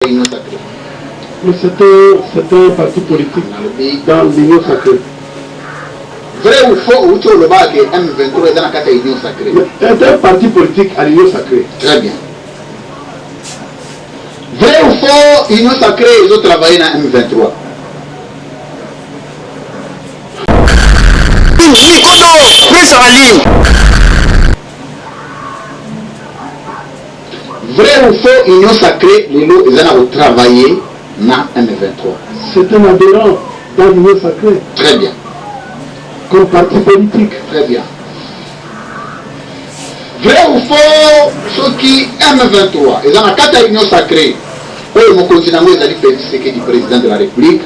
l'Union sacrée. Mais c'est un parti politique dans l'Union sacrée. Vrai ou faux, ou tu le bas que M23 est dans la carte Union sacrée. C'est un parti politique à l'Union sacrée. Très bien. Vrai ou faux, Union sacrée, ils ont travaillé dans M23. Plus en ligne. Vrai ou faux, Union sacrée, les lots, ils ont travaillé dans M23. C'est un adhérent dans l'Union sacrée. Très bien. Comme parti politique. Très bien. Vrai ou faux, ceux qui M23, ils ont la carte Union sacrée. Eux, ils vont continuer à faire du président de la République.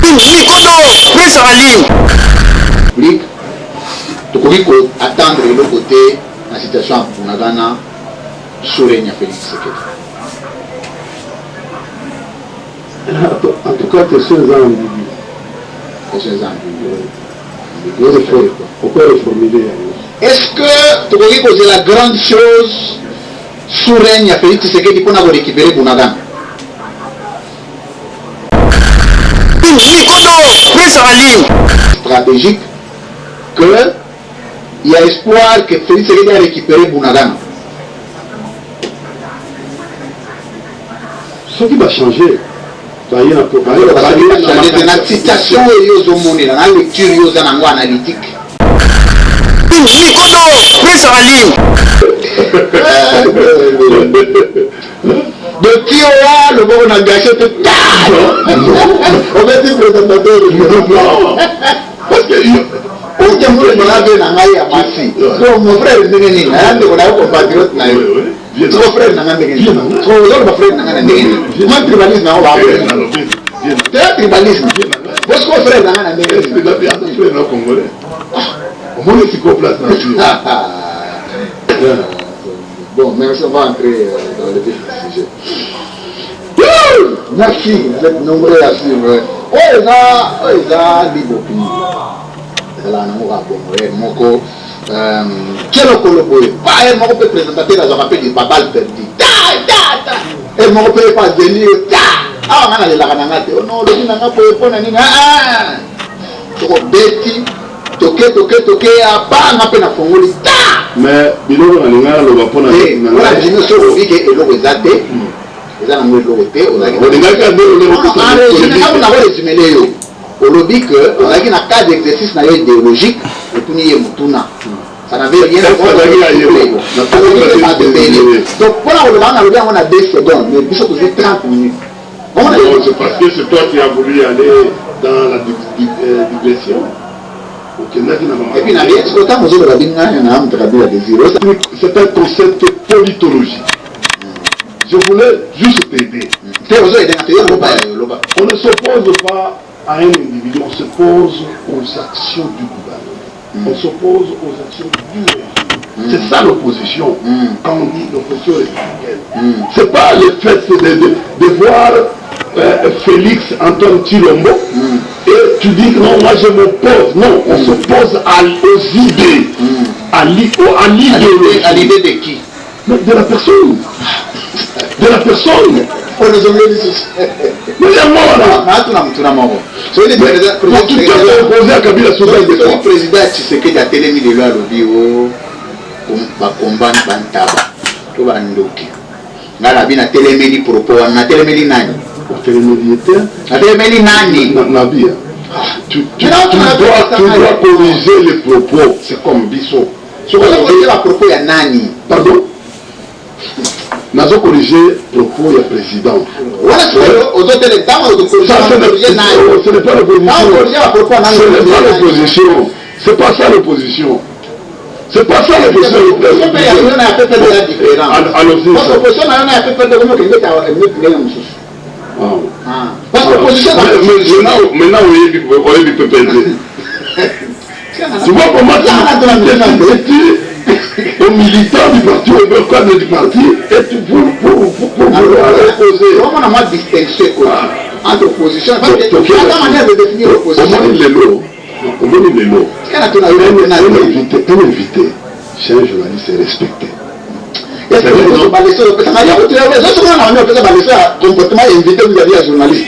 Plus en ligne. Tu peux attendre de l'autre côté la situation à Bunagana sous règne à Félix Tshisekedi. En tout cas, tes soeurs ont ambigu. Pourquoi reformuler? Est-ce que tu peux poser la grande chose sous règne à Félix Tshisekedi pour récupérer Bunagana? Plus en ligne. Stratégique que il y a espoir que Félix Tshisekedi a récupéré Bunagana. Ce qui va changer, la citation et la lecture analytique. Plus en ligne. De qui aura le bon engagé de on va dire présentateur de parce que mon frère compatriote mon frère tribalisme tribalisme parce que frère bon, merci, on va entrer dans le vif du sujet. Merci, vous êtes nombreux à suivre. Oh, ils ont libre opinion. C'est là, nous avons Moko. Quel est le colloque? Pas un mot présentateur, là, je rappelle, il va pas le perdu. Et mon père pas délire. Ah, on a les laranangates. Oh non, le dinanga pour répondre à Nina. Ah, trop bêti. Toké, à pas un appel à Fongoli. Mais il y a un peu de voilà, je me suis dit que le résultat, ils ont le côté, on a résumé au lobby que on a un cas d'exercice idéologique et puis il y a Mutuna. Ça n'avait rien à voir avec donc voilà, on a 2 secondes, mais il faut toujours 30 minutes. C'est parce que c'est toi qui as voulu aller dans la digression. Et puis, c'est un concept politologique. Je voulais juste t'aider. On ne s'oppose pas à un individu, on s'oppose aux actions du gouvernement. On s'oppose aux actions du régime. C'est ça l'opposition. Quand on dit l'opposition républicaine. C'est pas le fait de voir Félix Antoine Tshilombo et tu dis que non, moi je m'oppose. Non, on s'oppose aux idées, à l'idéologie. À l'idée de qui? De la personne. De la personne. Pour les hommes Mais il y a mort là. Tu t'es opposé à Kabila Soudan de quoi? Le président Tshisekedi a télé mis de loi au bio. Combat Bantaba. Tout va ndoki. Ngala bina téléméli propos, na téléméli nani? Na téléméli nani? Nabia. Tu dois corriger les propos. C'est comme Bissot. Ce qu'on a corrigé la propos, il y a nani. Pardon? Nous avons corrigé le propos du président. Voilà, ce n'est pas l'opposition. C'est pas ça l'opposition. C'est pas ça l'opposition. Maintenant, vous PPD. Tu vois comment aux militants du parti, au cadre du parti, et pour vouloir opposer. Comment on a distinction entre opposition et la manière de définir l'opposition? Au moins, il est lourd. Un invité, chez un journaliste, est respecté. comportement invité vis-à-vis à journaliste.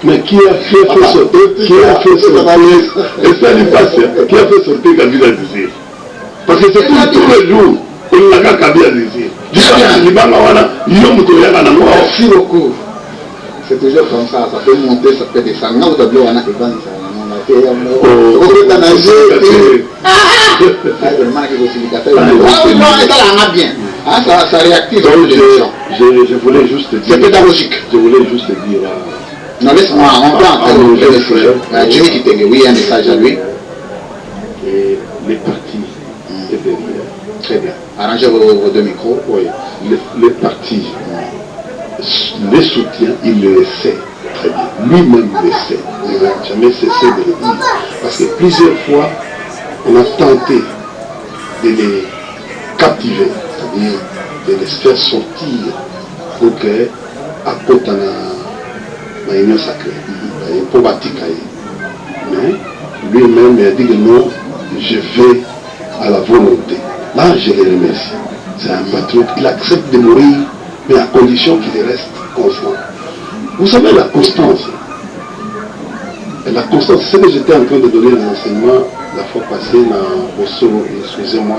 Mais qui a fait sauter et ça lui passe, qui a fait sauter Kabila Désir? Parce que c'est tous les jours on a Kabila Désir. Merci beaucoup. C'est toujours comme ça peut monter, ça peut descendre. Ça réactive. Je voulais juste dire. C'est pédagogique. Je voulais juste dire. Non, laisse-moi, on peut entendre le sujet. Jimmy Kitenge, oui, un message à lui. Et les partis est derrière. Très bien. Arrangez vos deux micros. Oui. Les partis, les soutiens, il le sait très bien. Lui-même le sait. Il n'a jamais cessé de le dire. Parce que plusieurs fois, on a tenté de les captiver, c'est-à-dire de les faire sortir pour que, à côté de la union sacrée, pour bâtir. Mais lui-même a dit que non, je vais à la volonté. Là, je le remercie. C'est un patriote, il accepte de mourir, mais à condition qu'il reste constant. Vous savez, la constance. La constance, c'est ce que j'étais en train de donner les enseignements la fois passée au solo, excusez-moi,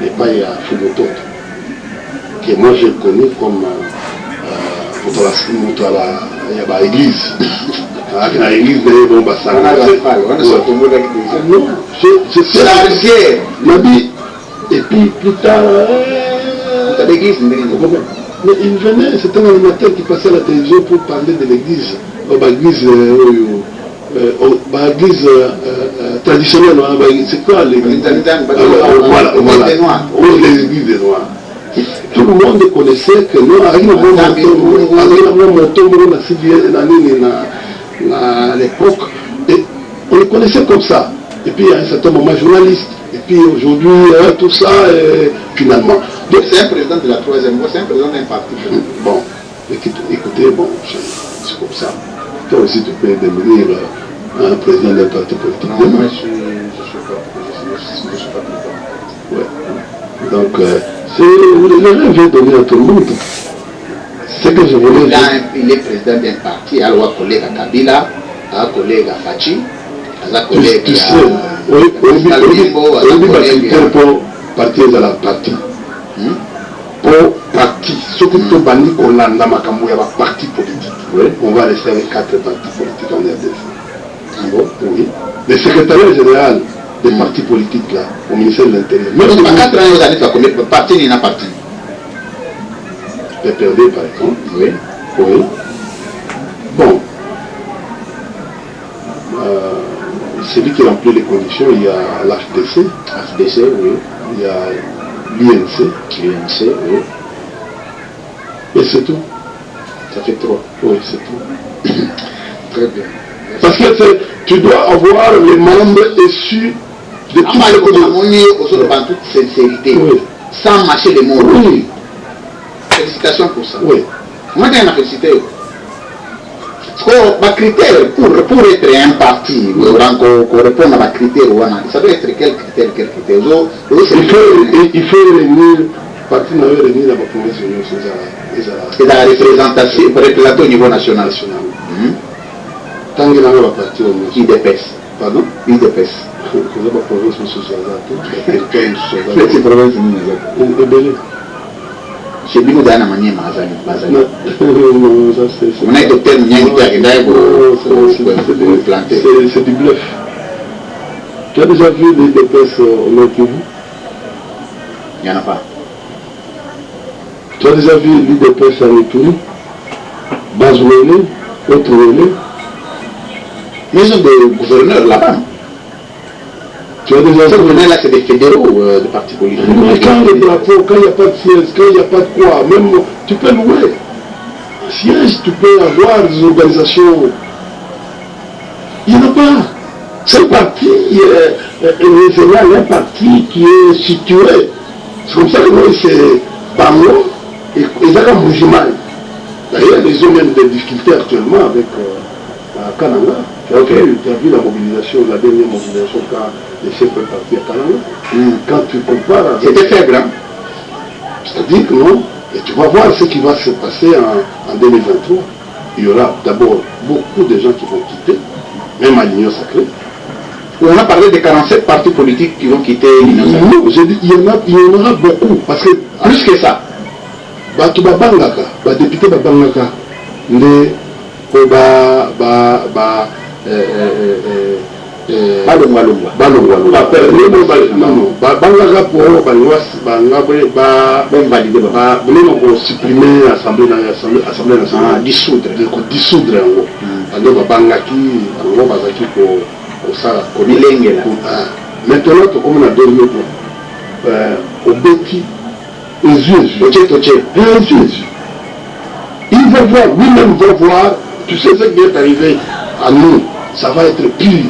et pas à Fumoto, que moi j'ai connu comme l'église. L'église de non, c'est la rivière. Et puis plus tard, mais il venait, c'était un animateur qui passait à la télévision pour parler de l'église. L'église traditionnelle, c'est quoi l'église? Voilà, l'église des Noirs. Tout le monde connaissait que nous, à l'époque, on le connaissait comme ça. Et puis à un certain moment, journaliste. Et puis aujourd'hui, tout ça, finalement. Donc c'est un président de la troisième voie, c'est un président d'un parti. Bon, écoutez, bon, c'est comme ça. Toi aussi, tu peux devenir un président d'un parti politique. Non, moi je suis pas président. Ouais. Donc, le rêve est donné à tout le monde. C'est que je voulais dire. Il est président d'un parti, alors collègue à Kabila, un collègue à Fachi, un collègue tu sais, oui, pour partir de la partie. Pour parti, ce que tu as dit qu'on a un parti politique. On va rester avec 4 partis politiques en RDC. Bon, oui. Le secrétariat général des partis politiques là, au ministère de l'Intérieur. Donc, à 4 ans, vous allez faire combien de partis il n'y en a pas parti? PPRD par exemple. Oui. Oui. Bon. Celui qui remplit les conditions, il y a l'HDC. HDC, oui. Il y a l'INC. l'INC, oui. Et c'est tout. Ça fait 3. Oui, c'est tout. Très bien. Parce que tu dois avoir les membres issus de toutes les communautés. En toute sincérité, oui. Sans mâcher les mots. Oui. Félicitations pour ça. Oui. Moi, je vais féliciter. Les critères pour être un parti, pour répondre à la critère, ça doit être quel critère? Il faut réunir, parti n'a pas réunir la promesse de l'Union. C'est la représentation au niveau national. Tant qu'il n'y a pas parti au niveau. IDPS. Pardon? IDPS. C'est la province de c'est province de chez Bino Dana Mani Mazali. Non, ça c'est. On a docteur Mniang qui arrive pour planter. C'est du bluff. Tu as déjà vu des DPS au Nord Kivu? Il n'y en a pas. Tu as déjà vu l'IDPS à Ituri? Bazouélé, autre relais? Mais ils ont des gouverneurs là-bas. Tu as déjà vu là, c'est des fédéraux de partis politiques. Mais quand le drapeau, quand il n'y a pas de siège, quand il n'y a pas de quoi, même tu peux louer. Un siège, tu peux avoir des organisations. Il n'y en a pas. C'est un parti régional, un parti qui est situé. C'est comme ça que moi, c'est Bango et Zaka Moujimal. D'ailleurs, ils ont même des difficultés actuellement avec Kananga. Tu as vu la mobilisation, la dernière mobilisation quand les chefs de parti à Kalanga. Quand tu compares avec... C'était faible, hein? C'est-à-dire que non, et tu vas voir ce qui va se passer en 2023. Il y aura d'abord beaucoup de gens qui vont quitter, même à l'Union sacrée. On a parlé de 47 partis politiques qui vont quitter l'Union sacrée. Non, j'ai dit, il y en aura beaucoup, parce que Plus que ça. bato babangaka, badepute babangaka, nde po balongwalongwa babangaka po balino kosupprimer assemblée nationale, dissoudre yango ando babangaki yango bazalaki kosala Bilengela. maintenant tokomi na dernier point obeti Jésus. Il va voir, lui-même va voir, tu sais ce qui est arrivé à nous, ça va être pire.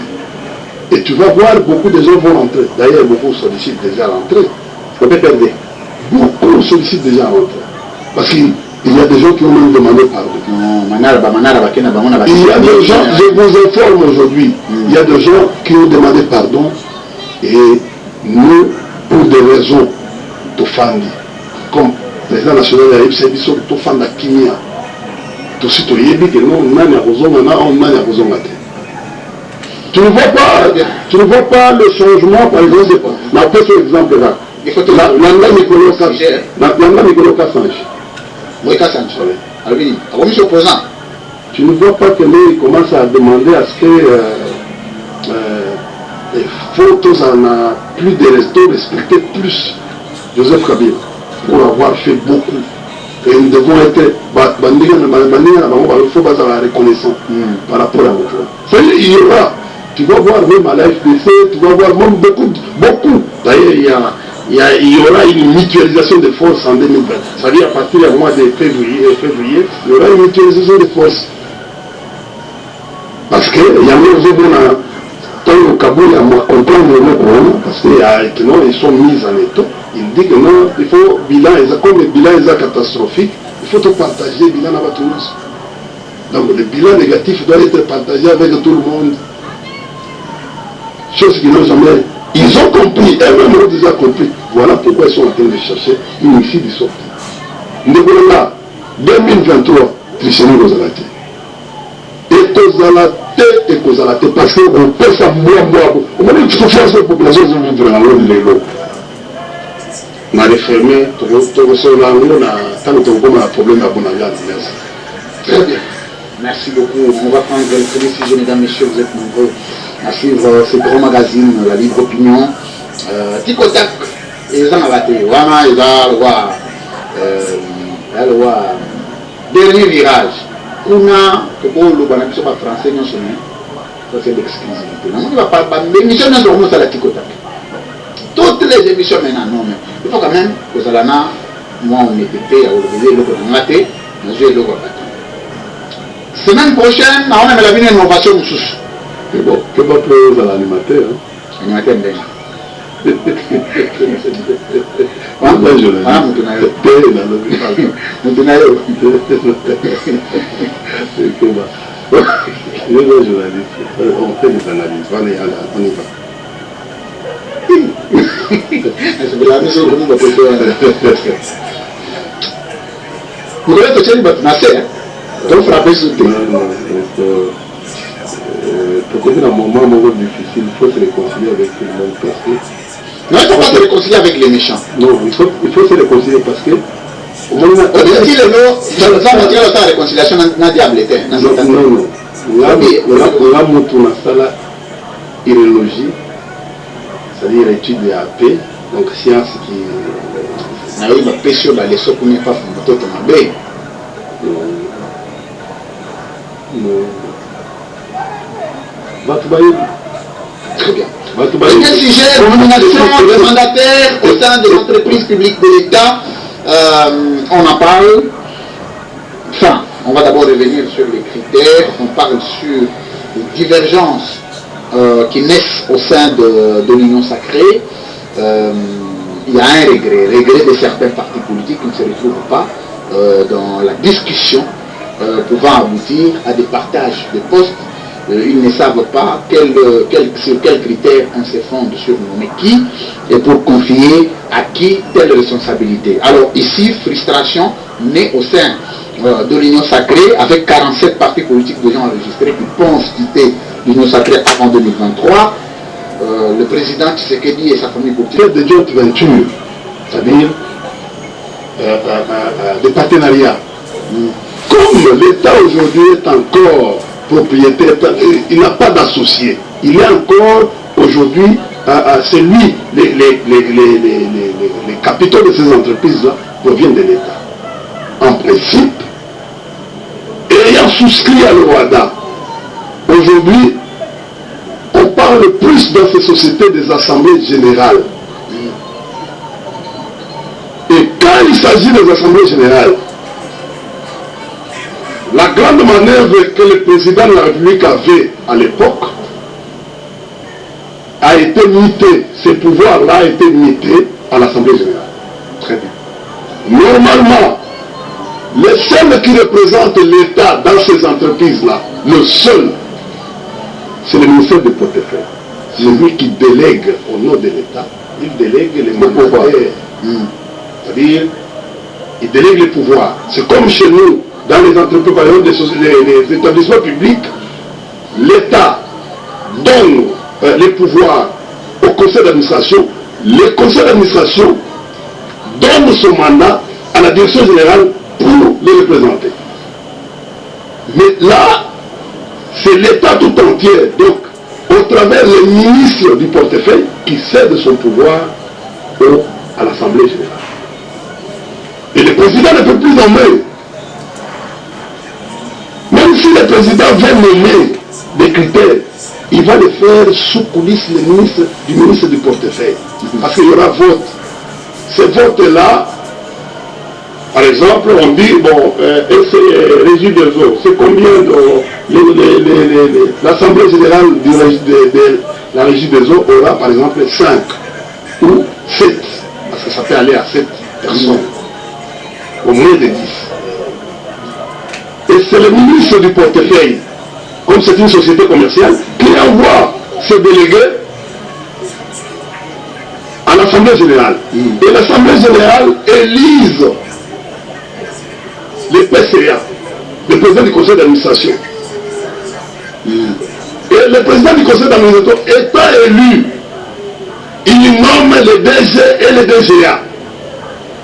Et tu vas voir, beaucoup de gens vont rentrer. D'ailleurs, beaucoup sollicitent déjà à rentrer. On peut perdre. Beaucoup sollicitent déjà à rentrer. Parce qu'il y a des gens qui ont même demandé pardon. Il y a des gens, je vous informe aujourd'hui, il y a des gens qui ont demandé pardon et nous, pour des raisons de famille, comme le président national de la FCB, tout fan de Kimia. Tout ce que tu ne vois pas le changement, par exemple, ma petit exemple là. Il faut que tu ne vois pas que lui commence à demander à ce que les photos en a plus de restos, respecter plus Joseph Kabila pour avoir fait beaucoup. Et nous devons être reconnaissants par rapport à notre. Il y aura, tu vas voir même à la FDC, tu vas voir même beaucoup. D'ailleurs, il y aura une mutualisation de forces en 2020. C'est-à-dire à partir du mois de février, il y aura une mutualisation de forces. Parce que il y a même tant au Kaboul, il y a moins comprendre le corona, parce que non, ils sont mis en état. Il dit que non, il faut bilan, comme le bilan est catastrophique, il faut tout partager le bilan avec tout le monde. Donc le bilan négatif doit être partagé avec tout le monde. Chose qu'ils n'ont jamais. Ils ont compris, eux-mêmes ont déjà compris. Voilà pourquoi ils sont en train de chercher une issue de sortie. Nous là, 2023, tricherie aux alatés. Et aux alatés, et aux alatés, parce qu'on peut ça moi. On m'a dit qu'il faut faire cette population de vivre dans l'eau. On a refermé, on a un problème à Bonaga. Très bien. Merci beaucoup. On va prendre le premier sujet, mesdames, messieurs, vous êtes nombreux à suivre ce grand magazine, La Libre Opinion. Tikotak, ils ont raté. Vraiment, ils ont le dernier virage. On a, le français, non seulement, ça c'est l'exclusivité. On ne va pas, l'émission n'est pas la Tikotak. Toutes les émissions maintenant, non, mais il faut quand même que ça l'a, moi on est payé à organiser le raté, mais je vais le raté. Semaine prochaine, on a la une innovation sous. C'est bon, que va plus à l'animateur. Animateur bien. On fait des analyses, on y va. Vous voulez que tu aies donc frapper sur tout. Pour que dans un moment difficile, il faut se réconcilier avec tout le monde parce que... Non, il ne faut pas se réconcilier avec les méchants. Non, il faut se réconcilier parce que... Si le mot, ça montrer la réconciliation n'a diable été. Non. On a montré la irologie, c'est-à-dire étude de la paix, donc science qui... Oui, ma paix sur les socs n'est pas fondée comme un bé. Très bien. Deuxième sujet, nomination des mandataires au sein des entreprises publiques de l'État. On en parle. Enfin, on va d'abord revenir sur les critères. On parle sur les divergences qui naissent au sein de l'Union sacrée. Il y a un regret de certains partis politiques qui ne se retrouvent pas dans la discussion pouvant aboutir à des partages de postes ils ne savent pas sur quels critères on se fonde sur nommer qui et pour confier à qui telle responsabilité. Alors ici, frustration naît au sein de l'Union sacrée avec 47 partis politiques déjà enregistrés qui pensent quitter l'Union sacrée avant 2023. Le président Tshisekedi et sa famille politique. De joint venture, c'est-à-dire des partenariats. Comme l'État aujourd'hui est encore propriétaire, il n'a pas d'associé. Il est encore aujourd'hui, c'est lui, les capitaux de ces entreprises-là proviennent de l'État. En principe, ayant souscrit à l'OADA, aujourd'hui, on parle plus dans ces sociétés des assemblées générales. Et quand il s'agit des assemblées générales, la grande manœuvre que le président de la République avait à l'époque a été muté. Ces pouvoirs-là ont été mutés à l'Assemblée générale. Très bien. Normalement, le seul qui représente l'État dans ces entreprises-là, le seul, c'est le ministère du portefeuille. C'est lui qui délègue au nom de l'État, il délègue les mandataires. C'est-à-dire, il délègue les pouvoirs. C'est comme chez nous, dans les entreprises, par exemple, les établissements publics, l'État donne les pouvoirs au conseil d'administration. Le conseil d'administration donne son mandat à la direction générale pour les représenter. Mais là, c'est l'État tout entier, donc au travers le ministre du portefeuille qui cède son pouvoir à l'Assemblée générale. Et le président ne peut plus nommer. Même si le président veut nommer des critères, il va le faire sous coulisses du ministre du portefeuille. Parce qu'il y aura vote. Ces votes-là, par exemple, on dit, bon, c'est régie des eaux, c'est combien l'Assemblée générale de la régie des eaux aura, par exemple, 5 ou 7, parce que ça peut aller à 7 personnes, au moins de 10. Et c'est le ministre du portefeuille, comme c'est une société commerciale, qui envoie ses délégués à l'Assemblée générale. Et l'Assemblée générale élise les PCA, le président du conseil d'administration. Et le président du conseil d'administration étant élu, il nomme les DG et les DGA.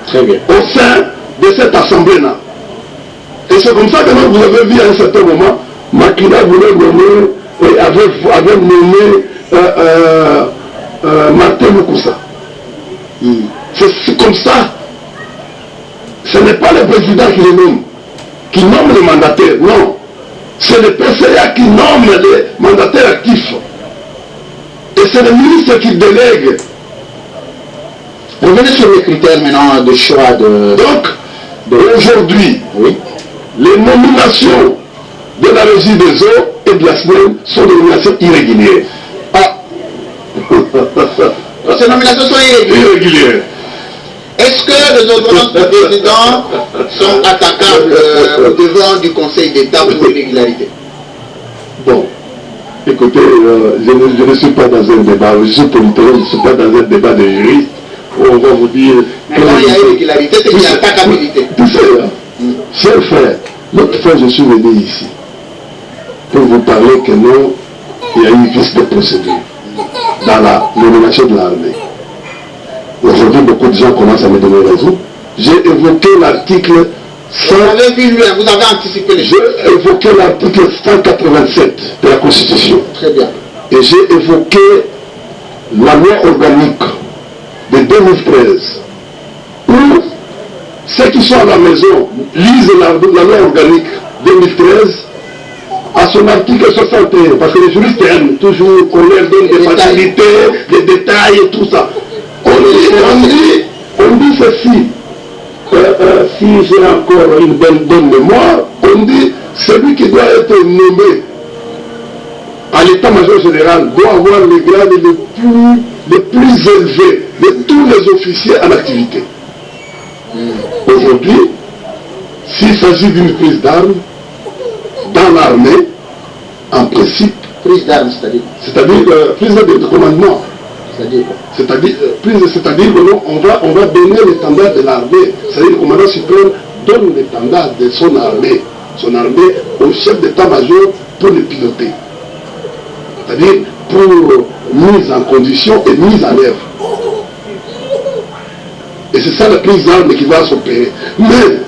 Très bien. Au sein de cette assemblée-là. Et c'est comme ça que vous avez vu à un certain moment, Makina voulait nommer, et avait nommé Martin Mukoussa. C'est comme ça. Ce n'est pas le président qui nomme les mandataires, non. C'est le PCA qui nomme les mandataires actifs. Et c'est le ministre qui délègue. Revenez sur les critères maintenant de choix de... Donc, aujourd'hui, oui, les nominations de la régie des eaux et de la SNEL sont des nominations irrégulières. Ah. Ces nominations sont irrégulières. Est-ce que les ordonnances du président sont attaquables devant du Conseil d'État pour irrégularité? Bon, écoutez, je ne suis pas dans un débat, je suis politologue, je ne suis pas dans un débat de juristes où on va vous dire... Mais quand il y a irrégularité, c'est qu'il y a attaquabilité. Tu sais, chers frères, l'autre fois je suis venu ici pour vous parler que non, il y a eu vice de procédure dans la nomination de l'armée. Aujourd'hui, beaucoup de gens commencent à me donner raison. J'ai évoqué l'article... Vous avez vu, vous avez anticipé les choses. J'ai évoqué l'article 187 de la Constitution. Très bien. Et j'ai évoqué la loi organique de 2013. Où ceux qui sont à la maison lisent la loi organique 2013 à son article 61. Parce que les juristes aiment toujours qu'on leur donne des facilités, des détails et tout ça. On dit ceci, si j'ai encore une bonne mémoire, on dit celui qui doit être nommé à l'état-major général doit avoir les grades les plus élevés de tous les officiers en activité. Aujourd'hui, s'il s'agit d'une prise d'armes dans l'armée, en principe. Prise d'armes, c'est-à-dire. C'est-à-dire prise de commandement. C'est-à-dire quoi? C'est-à-dire que non, on va donner l'étendard de l'armée. C'est-à-dire le commandant suprême donne l'étendard de son armée au chef d'état-major pour le piloter. C'est-à-dire pour mise en condition et mise en œuvre. Et c'est ça la prise d'armes qui va s'opérer. Mais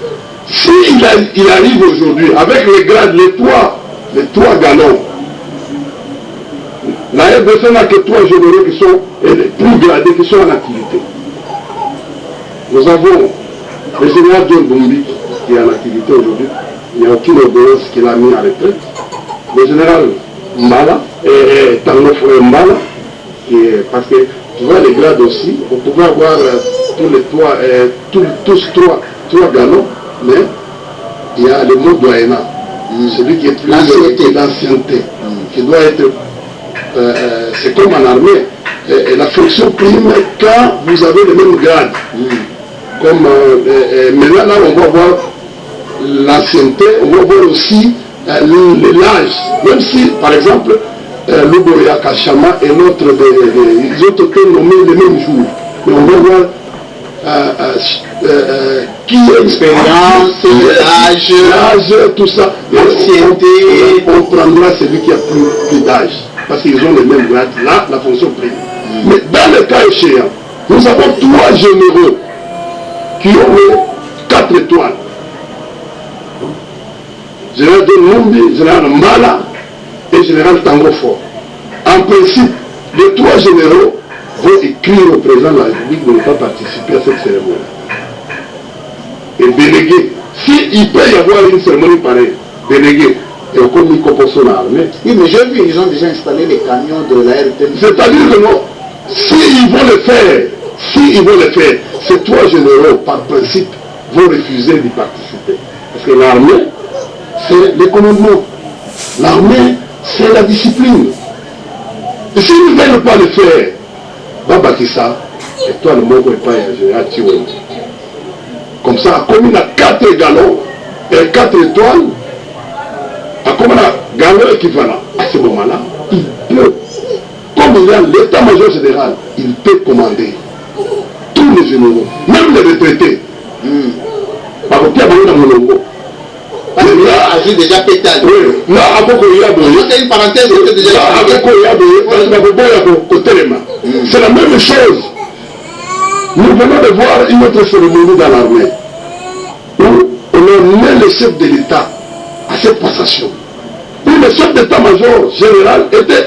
s'il arrive aujourd'hui avec les grades, les trois galons, la RDC n'a que 3 généraux qui sont les plus gradés, qui sont en activité. Nous avons le général John Bumbi qui est en activité aujourd'hui. Il n'y a aucune ordonnance qui l'a mis en retraite. Le général Mbala, Mbala, parce que tu vois les grades aussi, vous pouvez avoir tous trois galons, mais il y a le mot doyenat, celui qui est plus d'ancienneté, qui doit être, c'est comme en armée, et la fonction prime quand vous avez le même grade. Comme maintenant là on va voir l'ancienneté, on va voir aussi l'âge, même si par exemple Luboya Kachama et l'autre ils ont été nommés le même jour, mais on va voir qui est l'expérience, l'âge, tout ça, l'ancienneté, on prendra celui qui a plus d'âge, parce qu'ils ont le même grade, là la fonction prime. Mais dans le cas échéant, nous avons 3 généraux qui ont 4 étoiles. Général Numbi, général Mbala et général Tangofo. En principe, les 3 généraux vont écrire au président de la République de ne pas participer à cette cérémonie. Et déléguer. S'il peut y avoir une cérémonie pareille, déléguer. Et au commis composé dans l'armée. Oui, mais j'ai vu, ils ont déjà installé les camions de la RTM. C'est-à-dire que non, s'ils vont le faire, ces 3 généraux, par principe, vont refuser d'y participer. Parce que l'armée, c'est le commandement. L'armée, c'est la discipline. Et s'ils ne veulent pas le faire, Babakissa, et toi le mot n'est pas un général Tiwon. Comme ça, comme il a 4 galons et 4 étoiles, comme il a galon équivalent, à ce moment-là, il peut, comme il a l'état-major général, il peut commander tous les généraux, même les retraités. Là, j'ai déjà pété. Oui, là, c'est une parenthèse, c'est la même chose. Nous venons de voir une autre cérémonie dans l'armée où on a mis le chef de l'État à cette passation. Où le chef d'état-major général était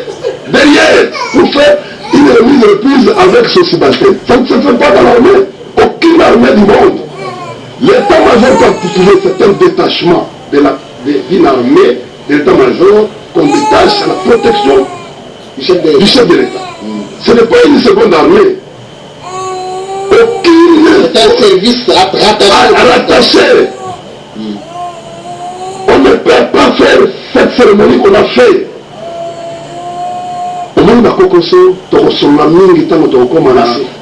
derrière pour faire une remise reprise avec son subalterne. Ça ne se fait pas dans l'armée. Aucune armée du monde. L'état-major particulier, c'est un détachement d'une armée, de l'état-major qu'on détache à la protection du chef de l'État. Ce n'est pas une seconde armée. C'est un service rattaché. On ne peut pas faire cette cérémonie qu'on a fait.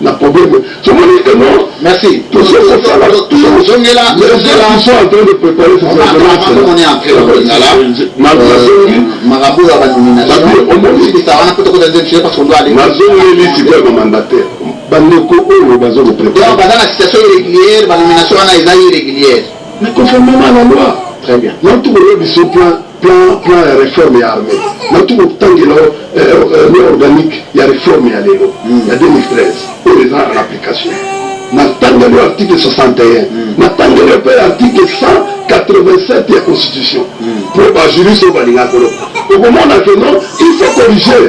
Na problème. Merci. Ils sont en train de préparer ce mais conformément à la loi. Très bien. Plan réforme et armée. Notre organique, il y a réforme et allélo. Il y a 2013. Pour les ans à l'application. N'attendez l'article 61. N'attendez l'article 187 de la Constitution. Pour pas juriste au Balingakolo. Au moment où il faut corriger.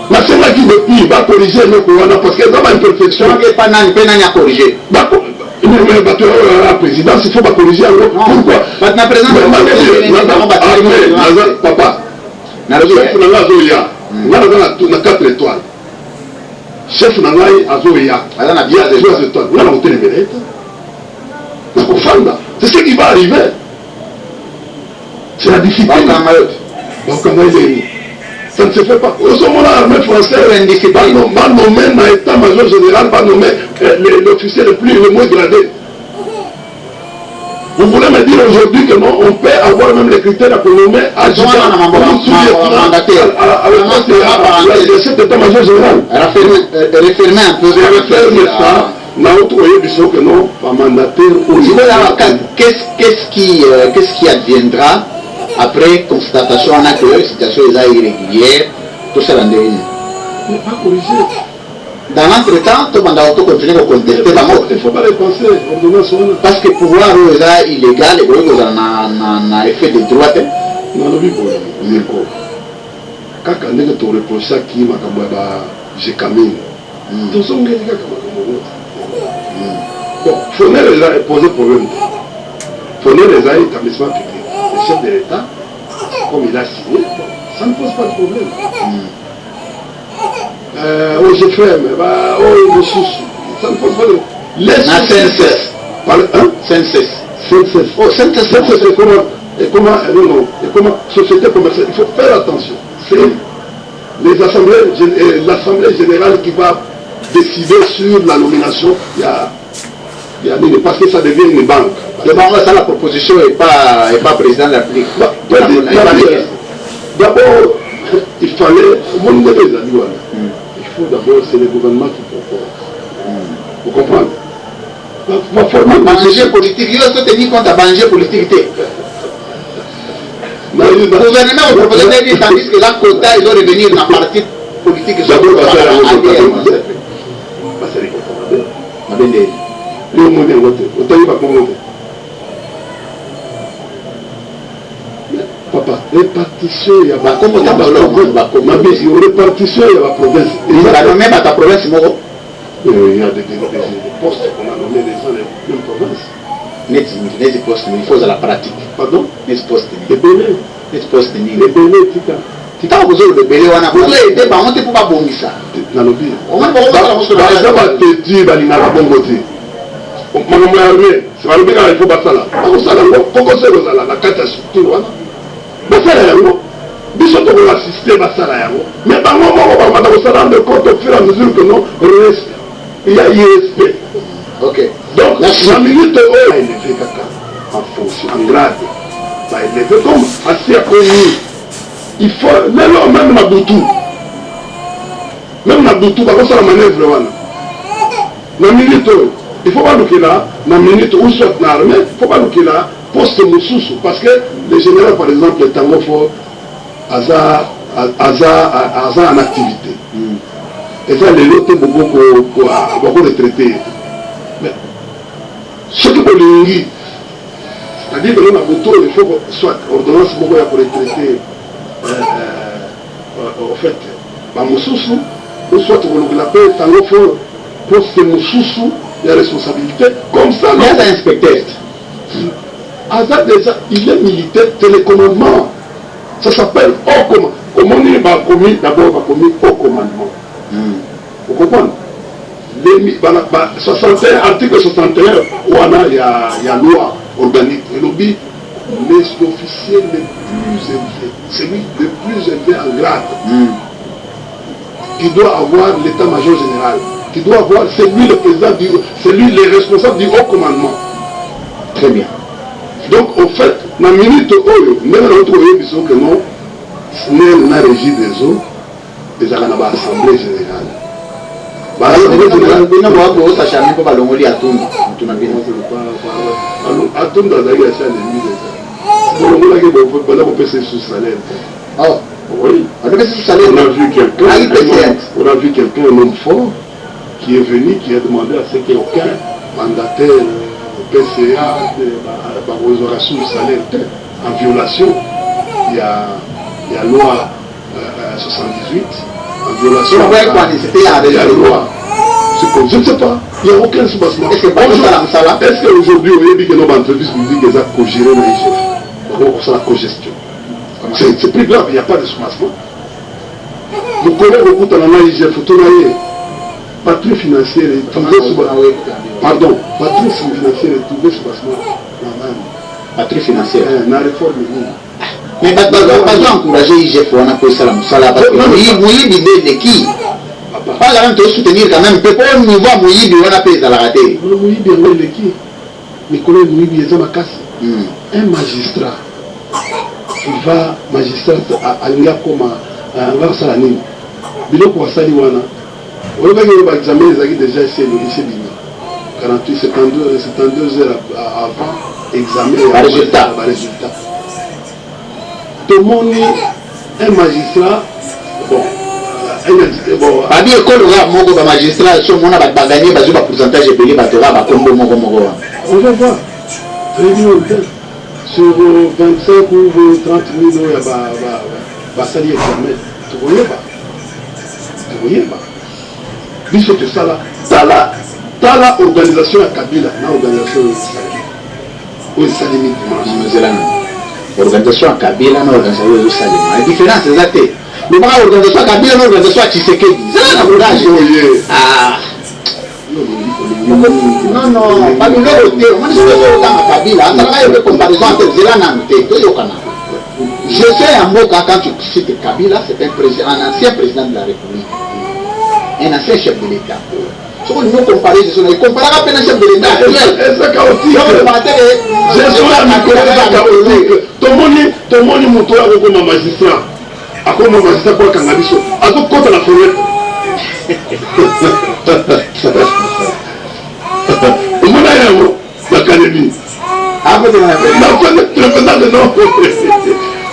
Mais c'est là qui depuis va corriger le couronne parce que dans l'imperfection. Il n'y a pas à corriger. La présidence, il faut pas corriger. Pourquoi? Maintenant, président, papa, chef n'a Zoya, on a 4 étoiles. Chef n'a Zoya, il y a 3 étoiles. On a monté les mérites. C'est ce qui va arriver. C'est la difficulté. Ça ne se fait pas. Nous sommes l'armée française, va nommer dans l'état-major général, va nommer l'officier le moins gradé. Vous voulez me dire aujourd'hui que non, on peut avoir même les critères pour nommer adjudant le chef d'état-major général. Référmer un peu. Ça. Qu'est-ce qui adviendra après constatation que la situation est irrégulière, tout ça dans des pas corrigé. Dans l'entretemps, tout le monde a continué à contester la mort. Il ne faut pas les penser. Parce que pouvoir est illégal et vous avez effet de droite. Non, non, oui, quand on est tout reproché qui m'a j'ai camine. Tout ça, bon, Fournier les a posé problème. Fournier les a établissement public. Le chef de l'État, comme il a signé, ça ne pose pas de problème. Oh, je ferme, oh, je sous. Ça ne pose pas de problème. Les Senses. Oh, Senses, c'est comment société commerciale. Il faut faire attention. C'est l'Assemblée générale qui va décider sur la nomination. Parce que ça devient une banque. Ça, la proposition n'est pas président de la République. D'abord, il fallait. Il faut d'abord, c'est le gouvernement qui propose. Vous comprenez? Manger politique, il faut tenir compte à manger politique. Le gouvernement a proposé de tandis que la quota, ils vont revenir dans la partie politique. Papa, répartition, il y a la répartition, il y a la province. Il y a même à ta province, il y a des postes qu'on a nommés les gens de la province. Les postes, il faut la pratique. Pardon? Les postes. Les bélés. Les postes. Les bélés, tika. Tika, vous avez le bélé, on a besoin d'aider, on ne peut pas bomber ça. Dans le pire. On va te dire, il n'y a pas bon côté. On m'a armé. C'est pas le bien, il faut battre ça là. Pourquoi c'est la carte à structure? Basala yango biso to ko assister basala yango mais bango moko ba mata ko sala de compte au fur et à mesure que non reste il y a ISP. OK. Donc la minute où il est kaka en fonction en grade bah il est comme assez connu. Il faut même na butu ba ko sala manœuvre wana na minute il faut pas le là na minute où soit na armée il faut pas le là poste mususu parce que le général par exemple tango fort aza en activité et ça les autres beaucoup retraités mais ce qui peut l'ingi c'est-à-dire que l'on a beaucoup il faut soit ordonnance beaucoup pour retraiter en fait ba mususu ou soit on l'appelle tango fort poste mususu il y a responsabilité comme ça il y a un inspecteur. Azad déjà, il est militaire télécommandement. Ça s'appelle haut commandement. Comment on est commis d'abord commis haut commandement. Vous comprenez? 61, article 61, il y a loi organique. Et l'objet, les officiers les plus élevés, celui le plus élevé en grade, qui doit avoir l'état-major général, qui doit avoir, c'est lui le président, c'est lui le responsable du haut commandement. Très bien. Donc, au fait, dans la minute où, même dans notre pays, ils que non, ce n'est pas régi des eaux, ils ont l'Assemblée générale. L'Assemblée générale, il n'y a pas de ça, jamais pas l'ongoli à tout. À tout, dans la guerre, c'est l'ennemi déjà. On peut se sous-salaire. Oh, oui. On a vu quelqu'un, un homme fort, qui est venu, qui a demandé à ce qu'il n'y ait aucun mandataire. PCA, restauration du salaire en violation. Il y a loi 78 en violation. Il y a loi. Je ne sais pas. Il n'y a aucun soubassement. Est-ce qu'aujourd'hui, on a dit que nos entreprises publiques ont co-géré l'IGF? C'est la co-gestion. C'est plus grave, il n'y a pas de soubassement. Vous connaissez beaucoup de l'IGF, vous tournez. Patrie financière est tombée sous pardon, patrie financière est tombée sous patrie financière. La réforme. Mais pas encourager IGF, on a fait ça parce que Moïbi de qui? Pas la même soutenir quand même. Peut-être au niveau Moïbi, on a fait ça la raté. Moïbi de qui? Nicolas Mouibi et Zamakasi. Un magistrat qui va, magistrat à l'Union comme à Salanine. Biloko Wasali Wana. On va faire l'examen, ils ont déjà essayé le lycée Bima. 48, 72 heures avant examen. Résultat. Tout le monde, un magistrat, bon. Abi école rare moko ba magistrat sur mon a gagné ba pourcentage de pays ba tora ba combo moko. On va voir. Très bien, sur 25 ou 30 000 euros, bah ça y est examen. Tu voyais pas. Tu voyais pas. Puisque que ça là, t'as la organisation à Kabila, l'organisation au Salimi dimanche. Organisation à Kabila, l'organisation au Salimi. La différence c'est ça. Mais pas l'organisation à Kabila, l'organisation à Tshisekedi. C'est la courage. Ah. Non, pas nous le dire. Moi, je suis dans Kabila. Ça va être comparaison entre Zélana et Toyokana. Je sais en mot quand tu cites Kabila, c'est un ancien président de la République. Un ancien chef de l'État. Si on nous compare, il compare à peine un chef de l'État. C'est chaotique. Je suis chaotique. Tout le monde est monté comme un magistrat. À quoi un magistrat pour Kangabiso? À quoi contre la forêt? On a un l'académie. Avec le président de non.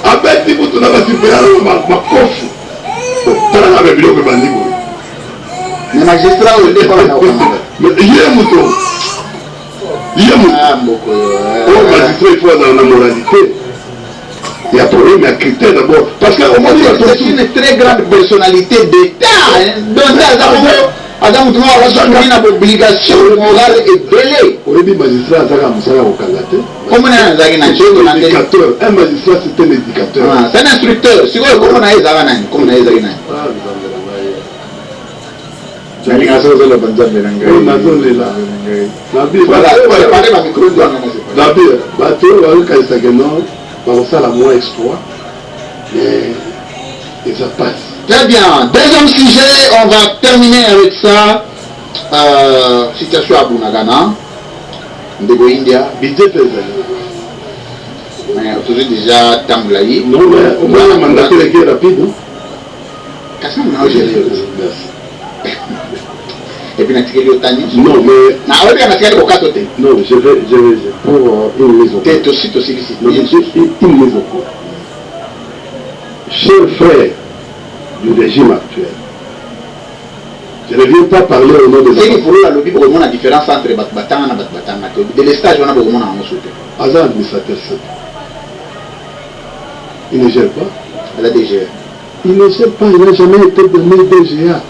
Avec si vous n'avez pas supérieur, ma coffre. Avec le bandit. Les magistrats au départ, il y a un mouton. Il y a un mouton. Oh, magistrat, il faut dans la moralité. Il y a problème, il y a critère d'abord. Parce qu'au moins, c'est une très grande personnalité d'État. Donc, Adam Touma a une obligation morale et belée. Au début, magistrat, comment un éducateur. Un magistrat, c'est un éducateur. C'est un instructeur. Si vous comment on a eu et ça passe. Très bien. Deuxième sujet, on va terminer avec ça. Situation à Bunagana. Ndego India. Budget mais toujours déjà Tamblaï. Non, mais au moins, le mandat est rapide. Et puis, non, mais. Non, je vais pour une mise au courant. T'es aussi ici. Non, je suis une mise au courant. Chers frères du régime actuel, je ne viens pas parler au nom des c'est pour la lobby pour la différence entre Batbatanga et Batbatanga. De l'estage, on a beaucoup de monde en souté. Azan administrateur simple. Il ne gère pas. La DGA. Il ne gère pas, il n'a jamais été donné DGA.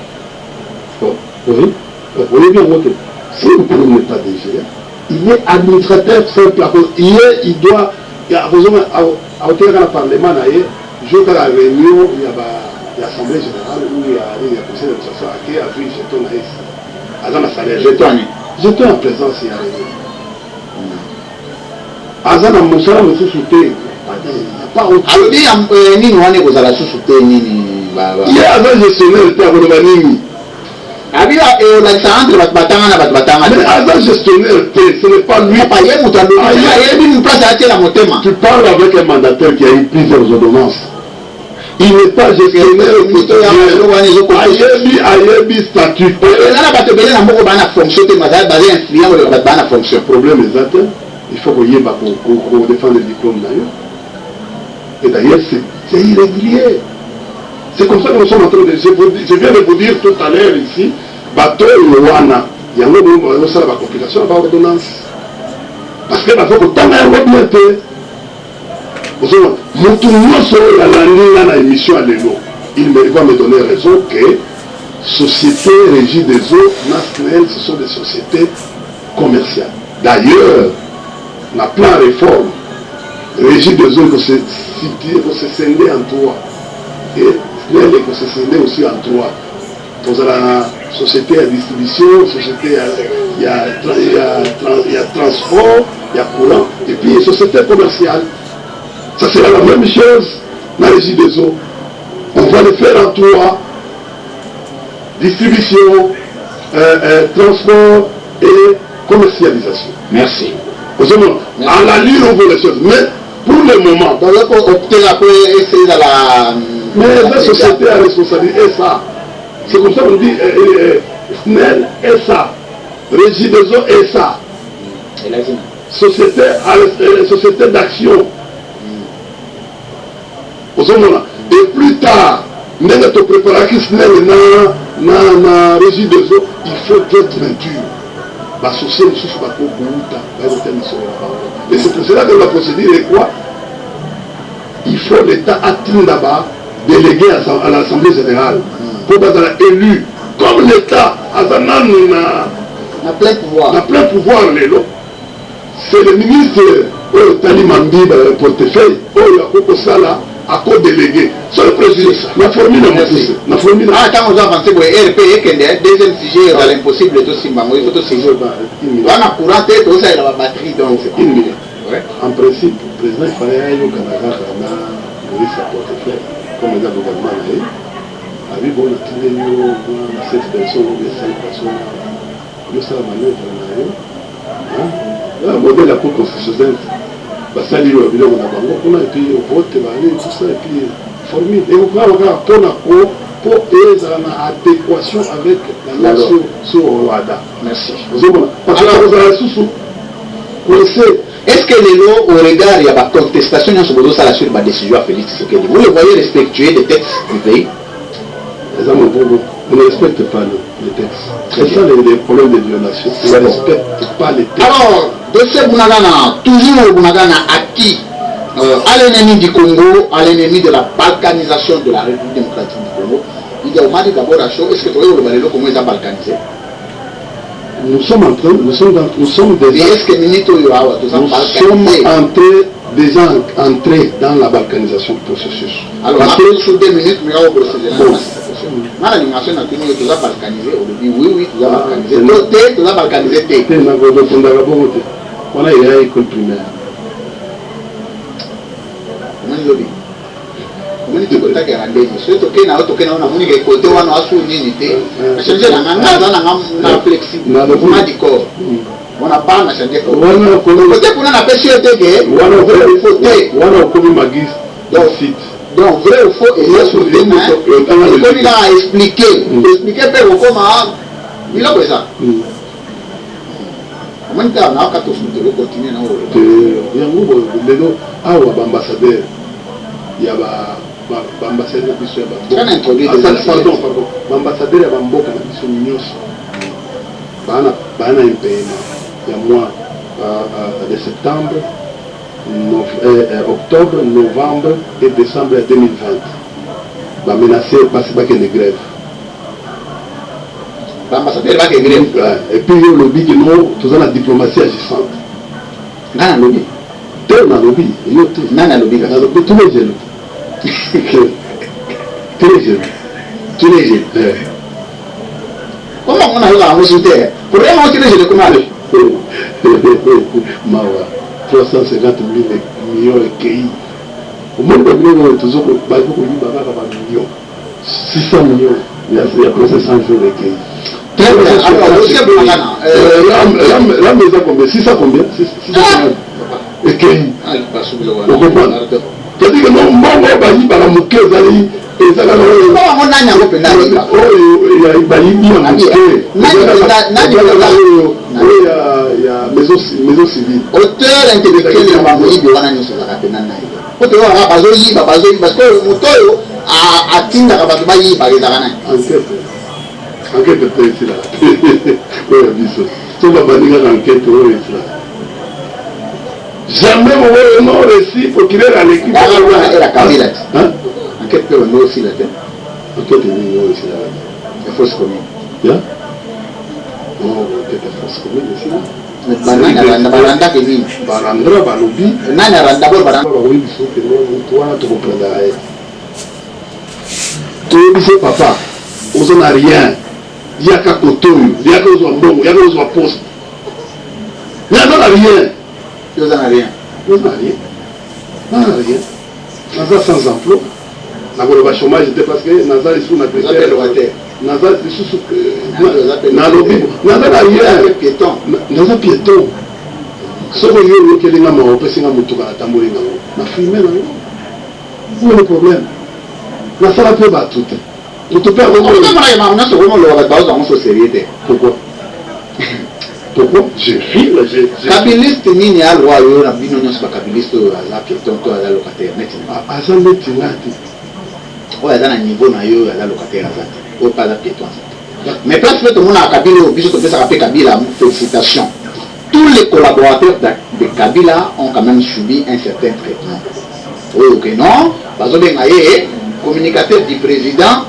Bon, oui. Vous voyez bien votre. Si vous n'est pas DGA, il est administrateur simple. Il doit. Il y a besoin à hauteur dans le Parlement, je vais à la réunion, il y a l'Assemblée générale où il y a le conseil d'administration qui a vu jeton à ici. Azan a salaire. Jeton en présence, il y a réunion. Azan a moussala me sous-souté. Il n'y a pas autre chose. Il y a un gestionnaire de terre de Vanini. Mais Azan gestionnaire, ce n'est pas lui. Tu parles avec un mandataire qui a eu plusieurs ordonnances. Il n'est pas gestionnaire Ayebi statut. Problème exact. Il faut qu'il y ait pour défendre le diplôme d'ailleurs. Et d'ailleurs, c'est irrégulier. C'est comme ça que nous sommes en train de... Je viens de vous dire tout à l'heure ici, bateau Wana, il y a une complication à l'ordonnance. Parce que il faut que tu aies un ordinateur. Il va me donner raison que société régie des eaux nationales, ce sont des sociétés commerciales. D'ailleurs, la plan réforme, régie des eaux, il faut se scinder en trois. Et il faut se scinder aussi en trois. Dans la société à distribution, société il y a transport, il y a courant, et puis une société commerciale. Ça sera la même chose dans la régie des eaux. On va le faire en trois. Distribution, transport et commercialisation. Merci. À la ligne, on voit les choses. Mais pour le moment, donc là, pour opter après, essayer dans la... mais la société a responsabilité et ça. C'est comme ça qu'on dit SNEL et ça. Regideso et ça. Société d'action. Et plus tard, nous avons préparé que SNEL na Regideso, il faut d'autres mentures. Et c'est pour cela que la procédure est quoi? Il faut l'État atteindre d'abord délégué à l'Assemblée générale pour être élu. Comme l'État a plein pouvoir. C'est le ministre Tali Mambi, le portefeuille, à co-délégué. C'est le président. La formule ah, quand on a avancé, RP, deuxième sujet, dans l'impossible, il faut tout sujet. On a courant tête, on a la batterie, donc c'est une minute. En principe, le président, il fallait aller au Canada, sa portefeuille, comme les gouvernements avec bon, cette personne, les 5 personnes, ça la manœuvre, le modèle de la Cour constitutionnelle. Ça dit le bilan on a et puis au vote tout ça et puis formule et on va pour adéquation avec la loi sur Rwanda. Merci. Est-ce que les lois au regard il y a la contestation sur la sur la décision à Félix Tshisekedi, vous le voyez respectuer des textes du pays? On ne respecte pas les textes. C'est ça les problèmes de violation. On ne respecte pas les textes. Alors, de ce Bounagana, toujours le Bounagana acquis à l'ennemi du Congo, à l'ennemi de la balkanisation de la République démocratique du Congo, il y a Omar d'abord à chaud. Est-ce que tu vois le Balélo comment ils ont balkanisé? Nous sommes en train, nous sommes déjà. Est-ce que déjà entrés dans la balkanisation du processus. Alors, après, sur 2 minutes, nous allons procéder à la l'animation a tenu que tu as balkanisé au début. Oui, tu as balkanisé. Tu as balkanisé. On a eu l'école primaire. Comment il dit? Comment il dit que tu as rendez-vous? Si tu as un côté, on a côté, on a une unité. Changer la flexible. On a du corps. On n'a pas changé. Côté pour nous, on a fait chier donc vrai ou faux, il y a sur le thème, comme il a expliqué comment il a fait ça. Comment il a continué ambassadeur, il y a ambassadeur ambassadeur ya bamboka na biso nyonso bana impayement il y a mois de septembre, octobre, novembre et décembre 2020 va menacer passer bac de grève. L'ambassadeur va de grève. Et puis il lobby que nous faisons la diplomatie agissante. Nana lobby. Nana lobby. Nana lobby. Nana lobby tous les jeunes. Tous les jeunes. Tous les jeunes. Comment on a eu à vous soutenir? Pour rien aussi les jeunes comment aller? Mawa 350 millions de pays. Au monde de millions, toujours millions. 600 millions. Il y a presque 100 jours de pays. Très bien. Alors, monsieur Boulagana. La maison combien? 600 combien? 600 et pays. Vous comprenez? C'est-à-dire que non, moi, je vais vous dire et ça va nous maison civile. Auteur intellectuel de la Moïse de Wana Nyuso la Penana. Quand on a bazoyi parce que motoyo a tinda kabatu bayi ba ezakana. Enquête ici là. Oui, biso. So va baniga enquête ici là. Jamais on non réussi pour qu'il ait l'équipe. La Kabila. Hein? Enquête peut on aussi là. Enquête non ici là. C'est fausse commune. Bien. Non, enquête fausse commune ici là. Baranda que ni barandra balobi nani d'abord baranda oui biso que toi tu comprendras tout biso papa on n'a rien il y a qu'à koto il y a qu'aux mbongo il y a qu'aux poste il y a rien il y a rien naza sans emploi na chômage c'était parce que naza est sous na critère naza sous na lobby naza rien piéton naza piéton Ce que vous avez dit, c'est que vous avez où est le problème? La salle peut battre tout. Pourquoi? Pourquoi? Je file, Kabiliste nini ya loi yo na bino nyonso ba kabiliste ala piéton to ala locataire net. Asa net ngati. O ya na niveau na yo ala locataire azati. O pas la piéton. Mais place fait tout le monde a Kabila au biso to pesa ka Kabila, félicitations. Tous les collaborateurs de Kabila ont quand même subi un certain traitement. Oui, ok, non? Bazo benga ye communicateur du président.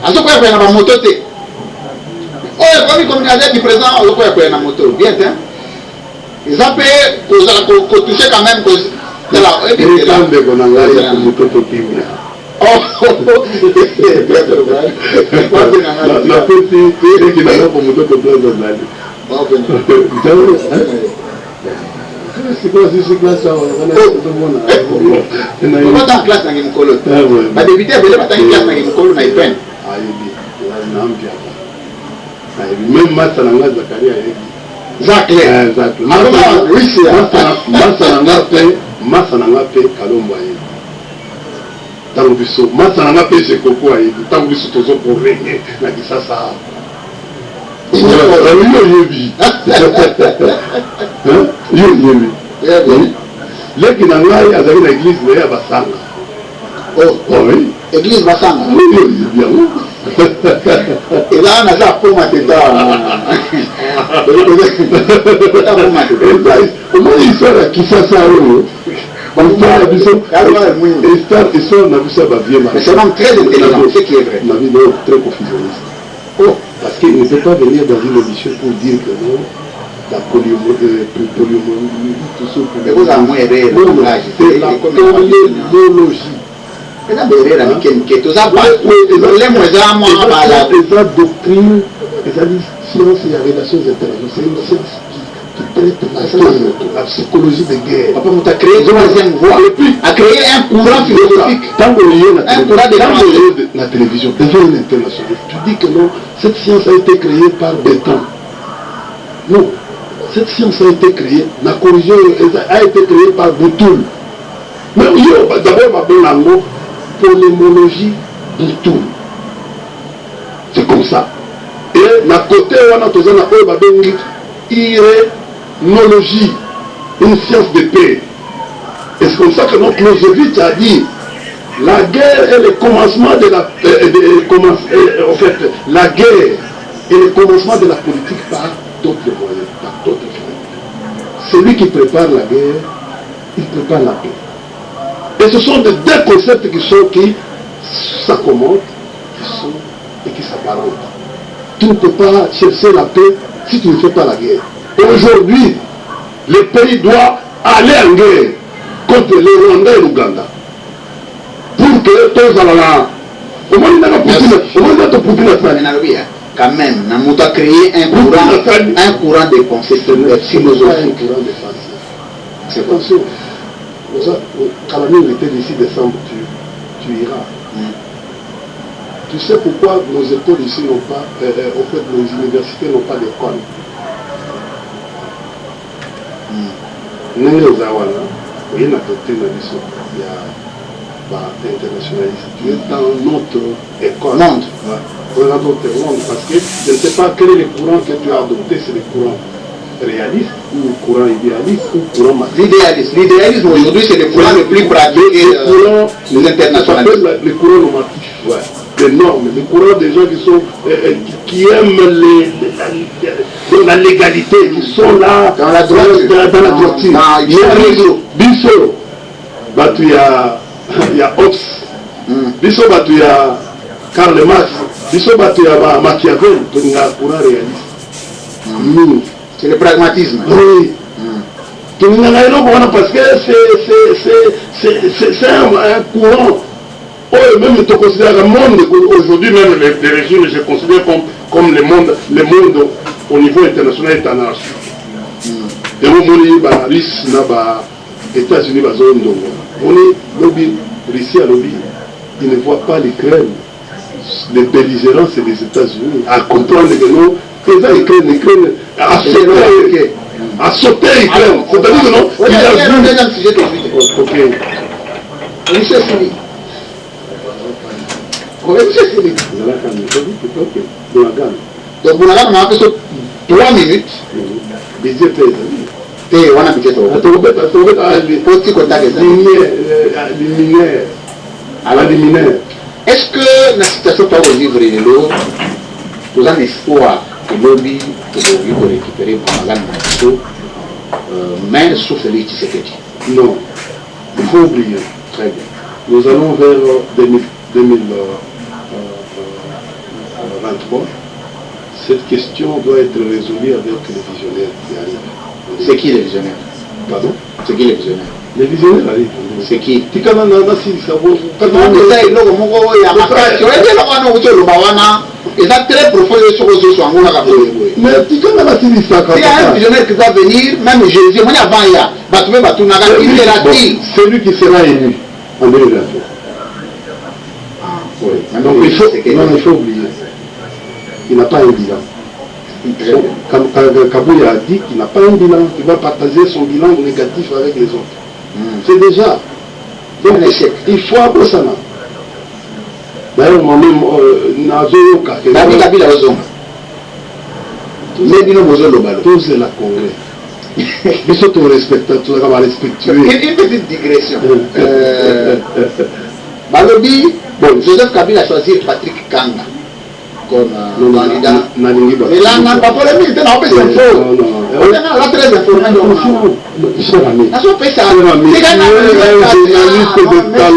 Azo kwa ya na moto te. Oh, le communicateur du président, on a fait un moto. Bien, hein? Ils ont payé pour toucher quand même. C'est quoi ce classe? Dans classe, ma débuté, elle va classe, même Massa Nanga Zakaria Zakaria Massa Nanga pe Kalomba tango biso Massa Nanga pe c'est Koko tango biso tozo pour régner na kisasa leki na ngai azali na église na ya basanga. Oh oui, église basanga. Et là, on a ça pour ma tête. Comment il sort qui ça ça? C'est un homme très intelligent, ce qui est vrai. Très confusionniste. Oh, parce qu'il ne peut pas venir dans une émission pour dire que non, la polyomyélite, tout ça. Mais vous avez moins erré, c'est la polyomyélologie. Et la berera ni kenke to za ba le moza mo bala eza doctrine eza science et relations internationales c'est qui traite la psychologie de guerre. Papa m'a créé une deuxième voie a créé un courant philosophique tant que un courant de la télévision devient internationale. Tu dis que non, cette science a été créée par Béton. Non, cette science a été créée, la corrigée a été créée par Boutoul. Mais d'abord Babelangbo polémologie du tout. C'est comme ça. Et na côté on a tous irénologie, une science de paix. Et c'est comme ça que notre Clausewitz a dit la guerre est le commencement de la en fait la guerre est le commencement de la politique par d'autres moyens, par d'autres moyens. Celui qui prépare la guerre, il prépare la paix. Et ce sont deux concepts qui s'accommodent, et qui s'apparentent. Tu ne peux pas chercher la paix si tu ne fais pas la guerre. Aujourd'hui, le pays doit aller en guerre contre les Rwandais et l'Ouganda. Pour que tous allons là. Au moins, il quand même, nous avons créé un courant de pensée philosophique. C'est comme ça. Quand la nuit était d'ici décembre, tu iras. Tu sais pourquoi nos écoles ici n'ont pas, en fait, nos universités n'ont pas d'école. Nous, les Awana, il y a une doctrine il y a internationaliste. Tu es dans notre école. Monde. Dans notre monde, parce que je ne sais pas quel est le courant que tu as adopté, c'est le courant réaliste ou courant idéaliste ou courant matérialiste. L'idéalisme aujourd'hui c'est le courant le plus pratiqué les internationalistes. Le courant normatif, les normes, le courant des gens qui aiment la légalité, qui sont là dans la droiture. Il y a Hobbes, il y a Karl Marx, il y a Machiavel, il y a courant réaliste. C'est le pragmatisme. Oui. Parce que c'est un courant. Oh, même tu considères le monde, aujourd'hui même les régimes, je considère comme le monde au niveau international est anarchique. Et au monde, il y a les États-Unis, Russie à lobby, ils ne voient pas l'Ukraine. Les belligérants, c'est les États-Unis. À comprendre que non, l'Ukraine a accepté à sauter Hitler. C'est-à-dire que non, il a vu... deuxième sujet tout de suite. Ok. Monsieur Sili. Monsieur Sili. Donc, vous avez fait 3 minutes. Et on a habité ça. Est-ce que la situation peut vivre l'eau, vous avez espoir que l'objet pour récupérer mais sauf les Tshisekedi? Non, il faut oublier. Très bien. Nous allons vers 2023. Cette question doit être résolue avec les visionnaires qui arrivent. C'est qui les visionnaires? Pardon? C'est qui les visionnaires? Les visionnaires arrivent. C'est qui? C'est quand même un assis, ça vaut. C'est très profond sur les choses. Mais tu quand même assis, ça. Il y a un visionnaire qui va venir, même Jésus, moi avant il y a celui qui sera élu en 2023. Oui. Donc il faut oublier. Il n'a pas un bilan. Kabouya a dit qu'il n'a pas un bilan, qu'il va partager son bilan négatif avec les autres. C'est déjà un échec. Il faut apprendre ça. D'ailleurs, moi-même, tous la Congrès. Ils sont respectés, tout le monde respectueux. Une petite digression. Balobi, bon, Joseph Kabila a choisi Patrick Kanga comme candidat. Mais là, on n'a pas polémique, on n'a pas fait info. On est là très informé.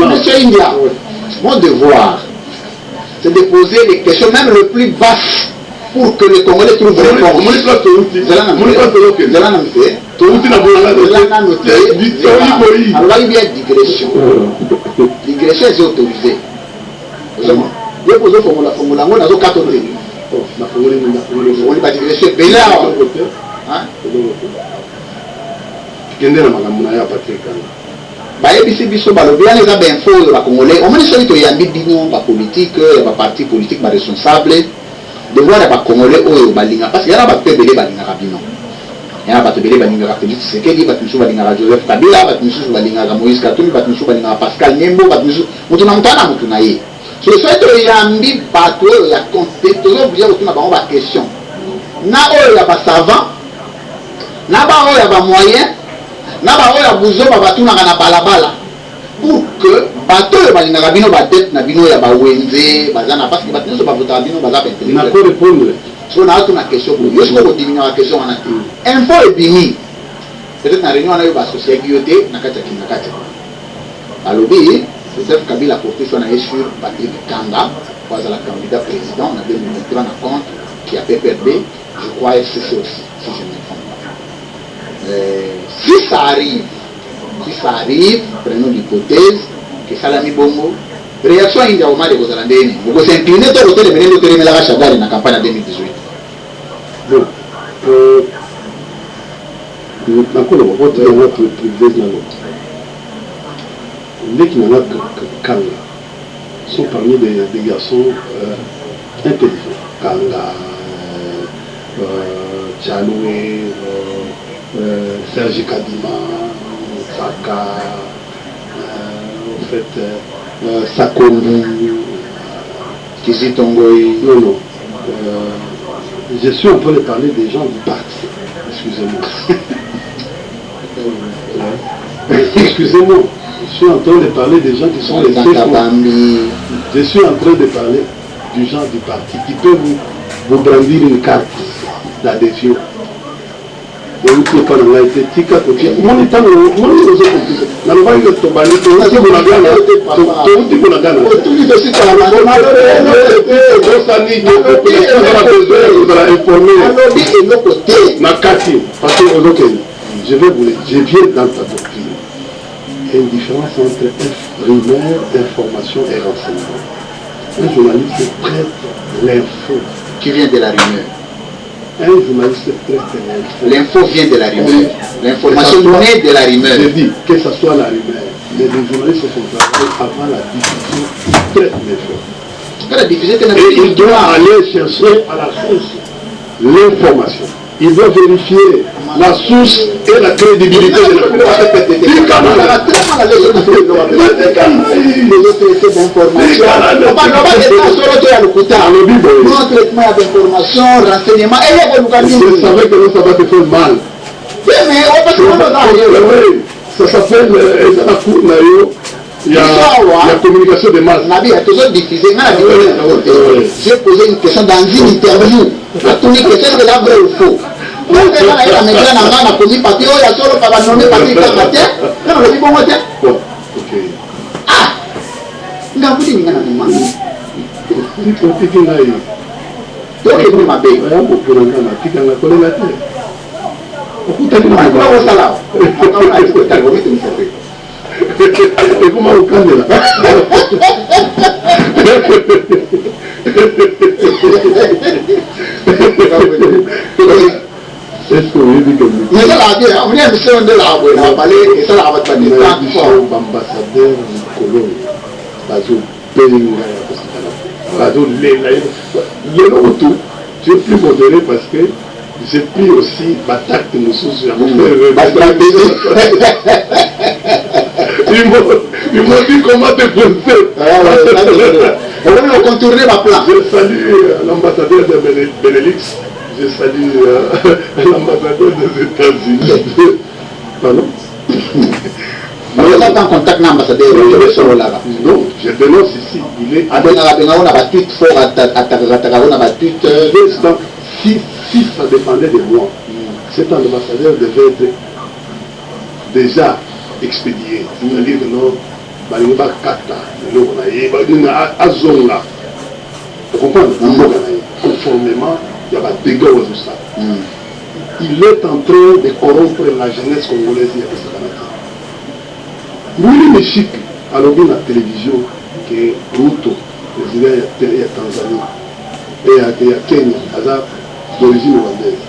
Monsieur India, mon devoir, c'est de poser les questions, même les plus basses, pour que les Congolais trouvent réponse. Alors il y a digression. Digression est autorisée. Il y a posé formula, on a 4 autres. On n'est pas digression. Mais là, bayebisi biso balobi wana eza bainfo oyo bacongolais omoni soki toyambi bino bapolitike ya baparti politique baresponsable devoir ya bacongolais oyo balinga parce que yana bato ebele balingaka bino yana bato ebele balingaka Félix Tshisekedi, bato misusu balingaka Joseph Kabila, bato misusu balingaka Moïse Katumbi, bato misusu balingaka Pascal Nyembo, bato misusu moto na moto ana moto na ye soki toyambi bato oyo ya tozoblige kotuna bango baquestion na oyo ya basavant na baoyo ya bamoyen na baoyo ya buzoba batunaka na balabala pour que bato oyo balingaka bino badete na bino ya bawenze baza na parce que bato nyonso bavotaka bino baza baintellectuel so naatuna question pour yo siko kodiminaka question wana te info ebimi peut-être na réunion wana oyo baasociaki yo te na kati ya kinakati balobi Joseph Kabila porté so na ye sur Patrick Kanga po azala candidat président na 2023 na compte qui a PPRD je crois FCC aussi si je ne me trompe pas. Si ça arrive, prenons l'hypothèse que Salami Bongo, réaction à India Omar de Gozalandeni, vous s'inclinez tout le temps de mener le terrain de la Chagall dans la campagne en 2018. Bon, encore le vote de notre privilège dans l'autre. Les qui n'en ont que Kanga sont parmi des garçons intelligents. Kanga, Tchaloué, Serge Kadima, Saka, en fait, Sakondu, Kizi Tongoy. Non. Je suis en train de parler des gens du parti. Excusez-moi. Excusez-moi. Je suis en train de parler des gens qui sont les chefs. Je suis en train de parler du gens du parti qui peuvent vous brandir une carte d'adhésion. Et vous ne pouvez pas été tika côté. Mon état, mon réseau compliqué. Dans le vague de Tobani, tu as dit qu'on a gagné. Tu as dit qu'on a gagné. Tu as dit qu'on a gagné. Parce que je vais vous le dire, je viens dans ta doctrine. Il y a une différence entre rumeur, information et renseignement. Un journaliste traite l'info. Qui vient de la rumeur. Un journaliste traite l'info. L'info vient de la rumeur. L'information naît de la rumeur. Je dis que ce soit la rumeur. Mais les journalistes sont travaillés avant la diffusion. Ils traitent l'info. La diffusion, et il doit aller chercher à la source l'information. il doit vérifier la source et la crédibilité de renseignement. Je savais que ça va te faire mal. Ça s'appelle il y a communication de masse. J'ai posé une question dans une interview. La question de la vraie ou faux. Est-ce que vous dites que mais ça l'a dit, on est un monsieur de l'arbre, on va parler, et ça l'a pas dit. Ambassadeur Nicolas, Bazo Pélinga, Bazo Léla, il y a tout. Je suis plus modéré parce que j'ai pris aussi ma tacte de sous ils m'ont dit comment te poser. On va contourner ma place. Je salue l'ambassadeur de Benelux. Je salue l'ambassadeur des États-Unis. Pardon? Vous êtes en contact avec l'ambassadeur? Non, je dénonce ici. Il est. Si ça dépendait de moi, cet ambassadeur devait être déjà expédié. C'est-à-dire que non, Balinga Kata, Azonga. Vous comprenez? Conformément, il y a des dégâts aux ça. Il est en train de corrompre la jeunesse congolaise et canadienne. Lui, il est chic. Alors, il y a la télévision qui est Ruto, président de Tanzanie, et il y a Kenya, d'origine rwandaise.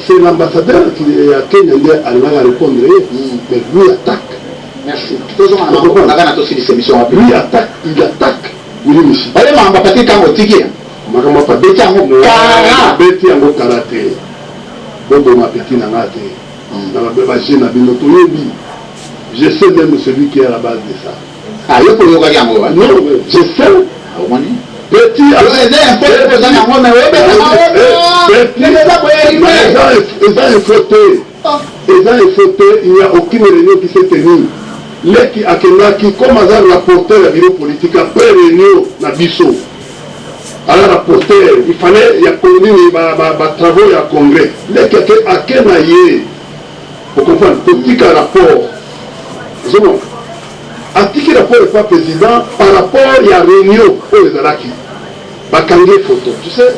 C'est l'ambassadeur qui est à Kenya qui a répondre, mais lui attaque. Merci. Lui attaque, il attaque. Willy Michi. Je sais même celui qui est à la base de ça. Ah, non, je sais. Petit, il n'y a aucune réunion qui s'est tenue. Les qui comme hasard rapporteur à bureau politique après réunion na biso. Alors rapporteur, il fallait il y a travaux il y a congrès. Les qui a kenaye. Vous comprenez? Politique à rapport. Article rapport n'est pas président par rapport il y a réunion pour les alaki. Bakangé photo. Tu sais,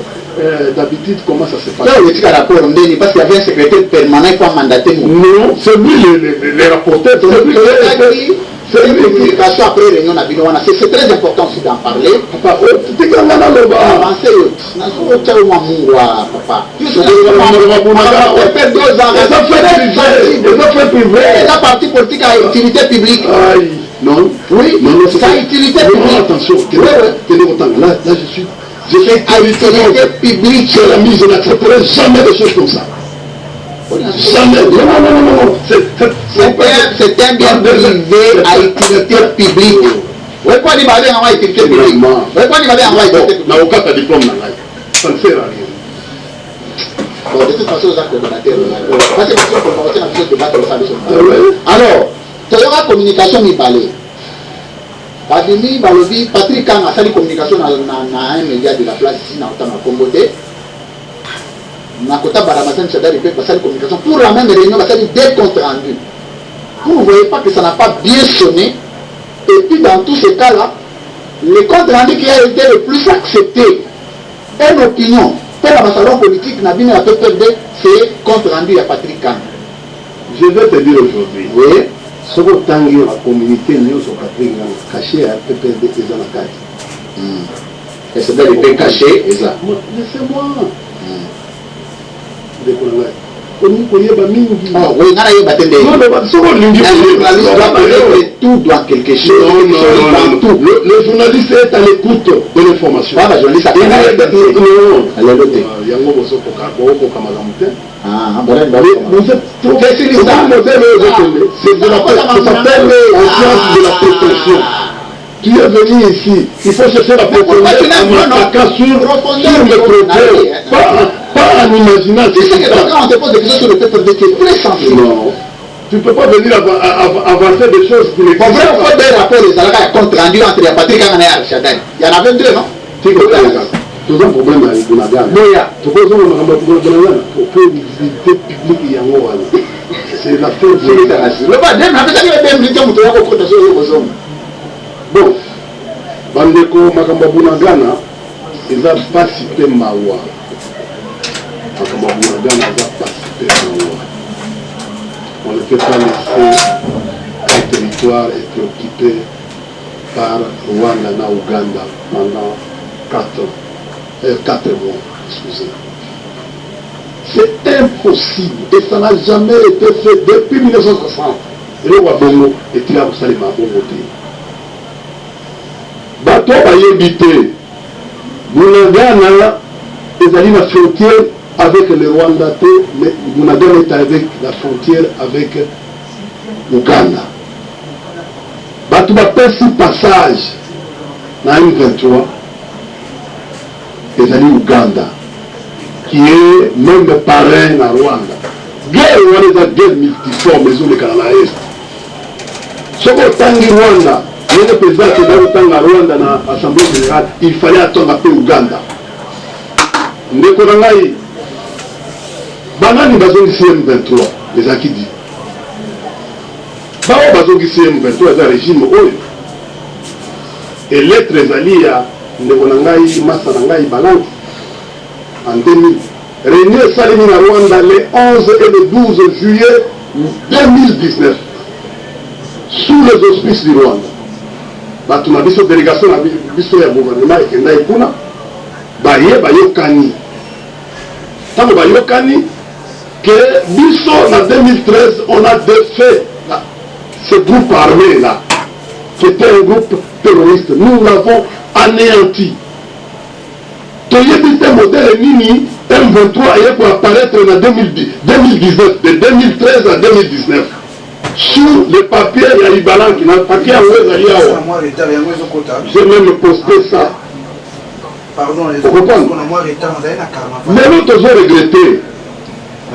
d'habitude, comment ça se passe? Parce qu'il y avait un secrétaire permanent qui a mandaté. Non, c'est lui les rapporteurs. C'est une communication après réunion. C'est très important aussi d'en parler. Papa, avancez. Papa. La partie politique a utilité publique. Non. Oui, c'est ça a utilité publique. Attention, là, je suis. Je fais à utilité publique. C'est la mise, je n'accepterai jamais des choses comme ça. Jamais. Non. C'est un bien privé à utilité publique. Vous voyez quoi, il va aller en utilité publique? Vous voyez quoi, il va aller en utilité publique? N'a aucun diplôme dans la. Ça ne sert à rien. Bon, de toute façon, aux actes coordonnateurs, parce que c'est pour commencer à débattre le service. Alors, tu auras communication, il va aller. Bademi, Balobi, Patrick Kang a sali communication dans un média de la place ici dans le Congo. Nakota Baramazan Chadari fait passer communication pour la même réunion, passer des comptes rendus. Vous ne voyez pas que ça n'a pas bien sonné. Et puis dans tous ces cas-là, le compte rendu qui a été le plus accepté, une opinion, pour l'ambassadeur politique, Nabine a fait perdre, c'est compte rendu à Patrick Kang. Je vais te dire aujourd'hui. Oui. Ce que tu as communiqué, nous sommes Patrick Kang, caché à PPD et dans la carte. Et c'est bien caché, et ça. Laissez-moi. oui, tout dans quelque chose. Le journaliste est à l'écoute de l'information. C'est de la prétention. Tu es venu ici, il faut chercher la profondeur en attaquant sur le problème, pas en imaginant. Tu sais que quand on te pose des questions sur le peuple, tu es très sensible. Non. Tu ne peux pas venir avancer des choses qui ne existent pas. Il faut des rapports, les Alaka, compte rendu entre Patrick Kangana et Al-Shaddai. Il y en avait deux, non? Tu as un problème avec Bonagan. Tu poses un problème pour visibilité publique. C'est l'affaire de bon, Bandeko Makambabunagana, ils ont participé Mawa. Makambabunagana a participé Mawa. On ne peut pas laisser un territoire être occupé par Rwanda et Ouganda pendant 4 mois. Excusez. C'est impossible et ça n'a jamais été fait depuis 1960. Et le Wabongo est là pour Salima Bongoté. Bato Bayebite, Bunagana est allé la frontière avec le Rwanda, mais Bunagana est avec la frontière avec l'Ouganda. Bato Bapesi passage dans M23 est allé Ouganda, qui est même parrain à Rwanda. Guerre Rwanda est une guerre multiforme, mais on est dans l'Est. Ce qu'on tangi Rwanda, le président qui est dans Rwanda dans l'Assemblée générale, il fallait attendre un peu Ouganda. Ndekonangai, banani bazongi CM23, les Akidi. Bao bazongi CM23, c'est un régime oyo. Et lettre ezali ya Ndekonangai, Masanangai, Balangi, en 2000. Réunion Salimi na Rwanda le 11 et le 12 juillet 2019. Sous les auspices du Rwanda. Batu na biso délégation na biso ya gouvernement ekenda ikuna baye bayokani. Tango bayokani que biso en 2013 on a défait ce groupe armé là qui était un groupe terroriste. Nous l'avons anéanti. Toyebi te modèle nini M23 pour apparaître en 2019 de 2013 à 2019. Sur le papier, il y a Ibalan qui n'a pas qu'à j'ai même posté ça. Pardon, les autres, mais nous devons regretter.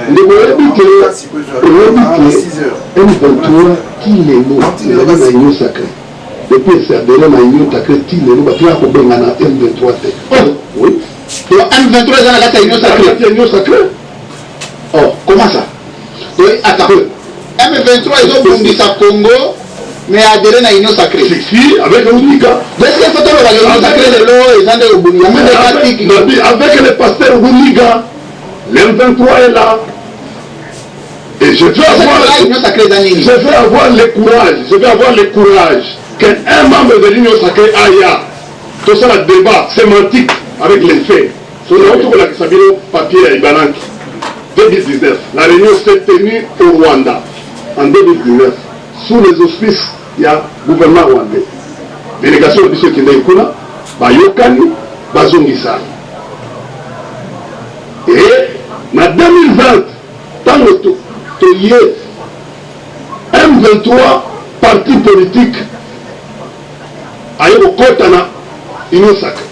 Nous avons dit que M23 qui est l'eau sacré. Depuis c'est adhéré à l'union sacrée, qui est l'eau, qui a M23. Oui. M23 est dans la union sacrée. Oh, comment ça? Oui, attends. M23 ils ont bondi sa Congo, mais adhéré à l'union sacrée. Si, avec l'Uniga. Est-ce qu'il faut que l'union sacrée de l'eau et dans le bondi? Avec le pasteur Uniga, l'M23 est là. Et je veux avoir le courage qu'un membre de l'union sacrée aille. Tout ça, le débat sémantique avec les faits. Sur le retour de la papier à Ibalanki, 2019. La réunion s'est tenue au Rwanda en 2019. Sous les auspices, il y a le gouvernement rwandais. Délégation de ceux qui sont là, Bayokani, Bazongisa. Et en 2020, tant que tu y es, M23, parti politique, a eu au Kotana, l'union sacrée.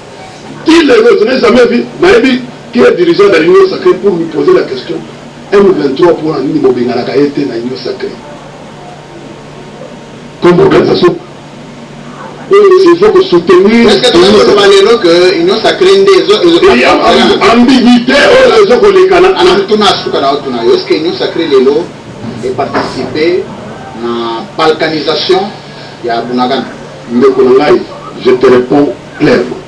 Qui les autres, je n'ai jamais vu, Naïbi, qui est dirigeant de l'union sacrée, pour lui poser la question, M23 pour un niveau Bengalaka était dans l'union sacrée. Comme organisation, il faut que soutenir. Est-ce que tu veux que l'union sacrée des autres. Il y a ambiguïté, les autres les canaux. Est-ce que l'union sacrée les lots est participé à la balkanisation de Bunagan? Je te réponds clairement.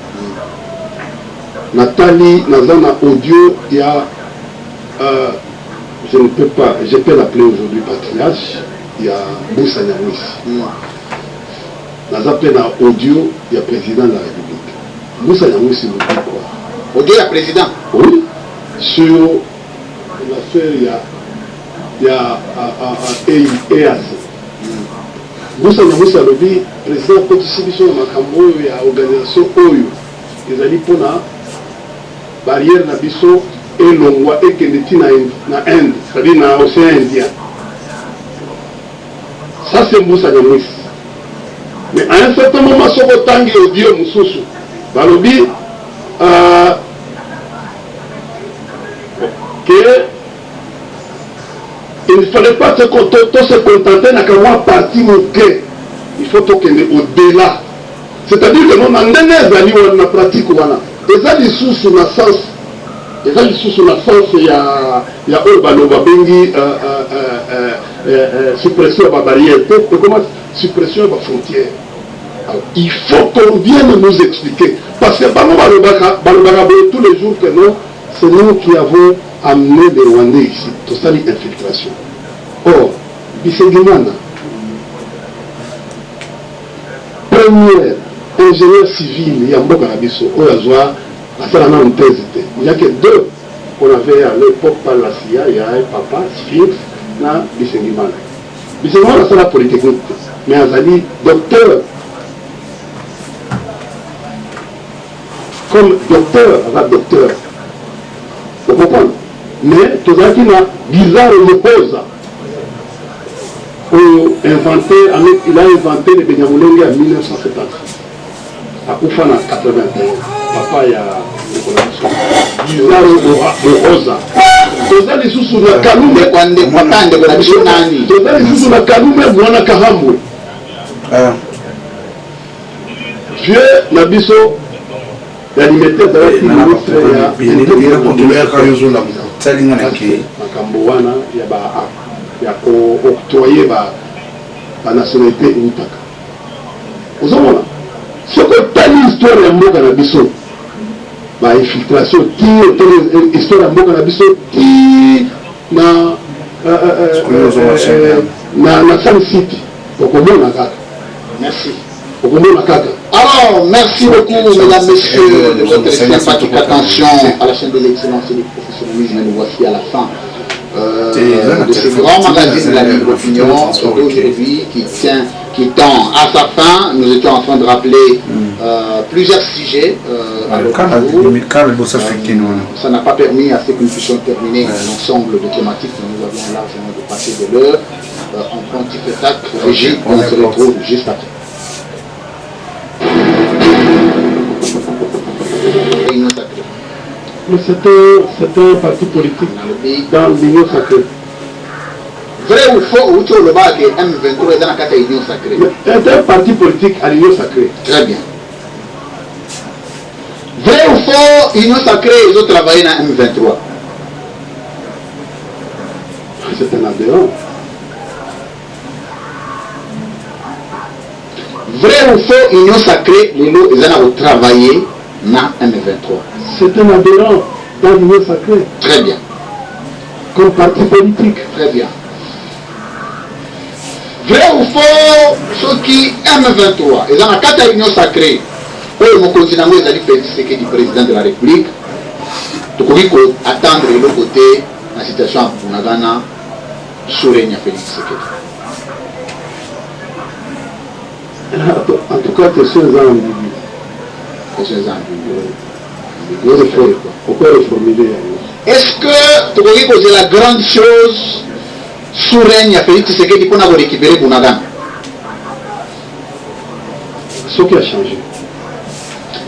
Nathalie, Nazana audio, il y a. Je ne peux pas, je peux l'appeler aujourd'hui patriarche, il y a Boussa Nyamwisi. Dans un audio, il y a président de la République. Boussa Nyamwisi nous dit quoi? Audio, il y a président? Oui. Sur l'affaire, il y a ya EAC. Moussa Nyamwisi alobi président kotisi biso na makambo oyo ya organisation oyo ezali mpona barrière na biso elongwa ekende ti na Inde, c'est-à-dire na océan Indien. Ça c'est Moussa Nyamwisi. Mais à un certain moment soko tangi audio mususu balobi que il ne fallait pas se contenter n'a qu'à moi partie moquée. Il faut tourner au-delà. C'est-à-dire que nous avons une pratique. Et ça, les sous sur la sens. Et ça, les sous sur la sens, il y a suppression de la barrière. Comment suppression de la frontière. Alors, il faut qu'on vienne nous expliquer. Parce que tous les jours que nous, c'est nous qui avons amené les Rwandais ici. Tout ça, l'infiltration. Or, Bisségimana, premier ingénieur civil, il y a un peu Karabiso, il n'y a que deux qu'on avait à l'époque par la CIA, il y a un papa, Sphinx, na Bisségimana. Bisségimana, c'est la polytechnique. Mais Azali, docteur, comme docteur, vous comprenez? Mais tout ça qui m'a bizarre me pose. Il a inventé le Benyamulenge en 1976. À Koufan en 81. Papa, il y a bizarre me pose. Tout ça, les sous la Kaloume. Tout ça, les sous la Kaloume, Mouana Kahamou. Vieux Nabiso. L'alimentaire de la ministre il y a octroyé la nationalité Utaka. Vous savez, ce que telle histoire de Mokanabiso, infiltration, histoire de Mokanabiso, na San City. Merci. Alors, merci beaucoup, mesdames, messieurs, de votre sympathique attention à la chaîne de l'excellence et du professionnalisme. Nous voici à la fin de ce grand magazine de la libre opinion d'aujourd'hui qui tend à sa fin. Nous étions en train de rappeler plusieurs sujets. Ça n'a pas permis à ce que nous puissions terminer l'ensemble de thématiques. Nous avions largement dépassé de l'heure. En pontifétac, Régis, on se retrouve juste après. C'est un parti politique dans l'Union sacrée. Vrai ou faux, ou tu le bas que M23 est dans la carte Union sacrée? C'est un parti politique à l'Union sacrée. Très bien. Vrai ou faux, Union sacrée, ils ont travaillé dans M23? C'est un aberrant. Vrai ou faux, Union sacrée, ils ont travaillé dans M23? C'est un aberrant dans l'Union sacrée. Très bien. Comme parti politique. Très bien. Vrai ou faux, ceux qui M23, ils ont la carte Union sacrée. Eux, mon continent, ils ont dit Félix du président de la République. Donc, il faut attendre de l'autre côté la situation à Bunagana, sous règne Félix Tshisekedi. En tout cas, questions ambiguës. Pourquoi reformuler? Est-ce que tu veux que c'est la grande chose sous règne Félix Tshisekedi pour récupérer Bunagana? Ce qui a changé.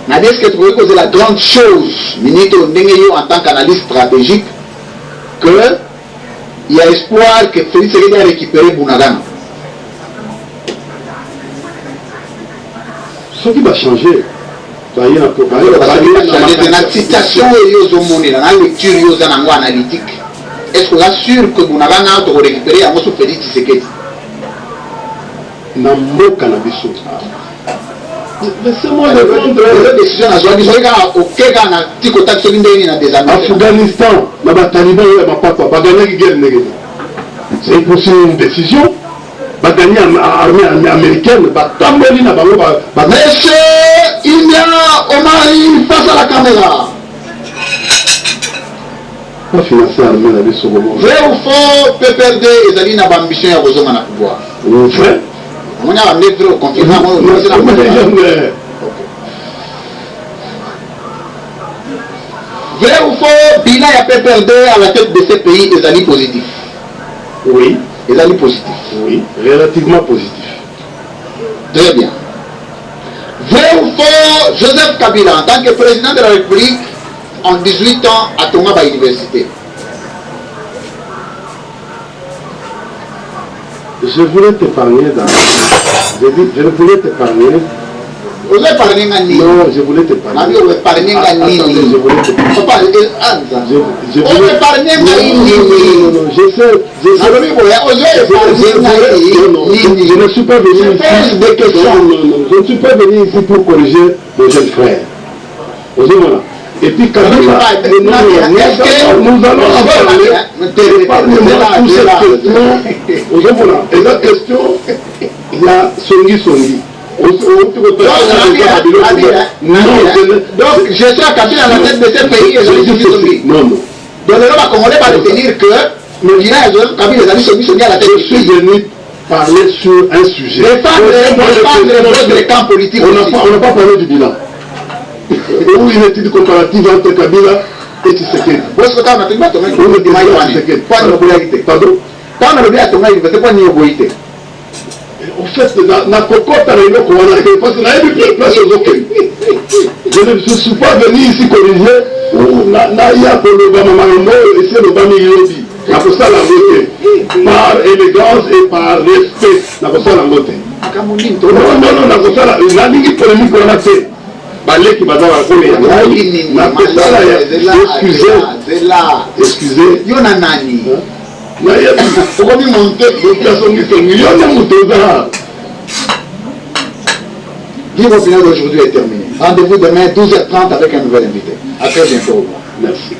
Est-ce que tu veux que c'est la grande chose, Minito Ndengeyo en tant qu'analyste stratégique, qu'il y a espoir que Félix Tshisekedi a récupéré Bunagana? Ce qui va changer, la citation et la lecture analytique, est-ce qu'on assure que Bunagana a récupéré à Mosso Félix Tshisekedi? Laissez-moi répondre. Afghanistan, c'est une décision. Bagani armée américaine, Monsieur Imia Omari face à la caméra. pas financer l'armée dans les secondes. Vrai ou faux, PPRD et Zali n'a pas ambition à rejoindre le pouvoir. Vrai. On a amené vrai confirmé. Vrai ou faux, bilan et PPRD à la tête de ces pays et Zali positif. Oui. Et Zali positif. Oui, relativement positif. Très bien. Vrai ou faux, Joseph Kabila, en tant que président de la République, en 18 ans, à Tonga Université. Je voulais t'épargner dans... Je voulais t'épargner. Vous avez parlé de Nani? Non, je voulais t'épargner. Vous avez parlé de Nani? Je voulais t'épargner. Vous avez parlé de Nani? Non, je sais. Je ne suis pas venu ici. des questions. Non, je ne suis pas venu ici pour corriger nos jeunes frères. Voilà. Et puis quand nous allons en parler. Parlez-moi sur cette question. Et la question, il y a Songi. Donc, je suis à Kabila à la tête de ce pays et je suis Songi. Non. Donc, le Nord Congolais va retenir que le village de Kabila et Songi à la tête. Je suis venu parler sur un sujet. Défendre votre camp politique. On n'a pas parlé du bilan. Où une étude comparative entre Kabila et Tshisekedi. Pardon? En fait, na kokota na iloko wana parce que na yebi place ozoke. Je ne suis pas venu ici corriger na ya koloba mamango et c'est le bami yobi. Na kosala ngote par élégance et par respect na kosala ngote. Non, na kosala na lingi polémique wana te. Baleki bazala koleya. Na kosala excusez. Yona nani? Pourquoi il monte le million de moutons? Libre final d'aujourd'hui est terminé. Rendez-vous demain 12h30 avec un nouvel invité. À très bientôt. Merci.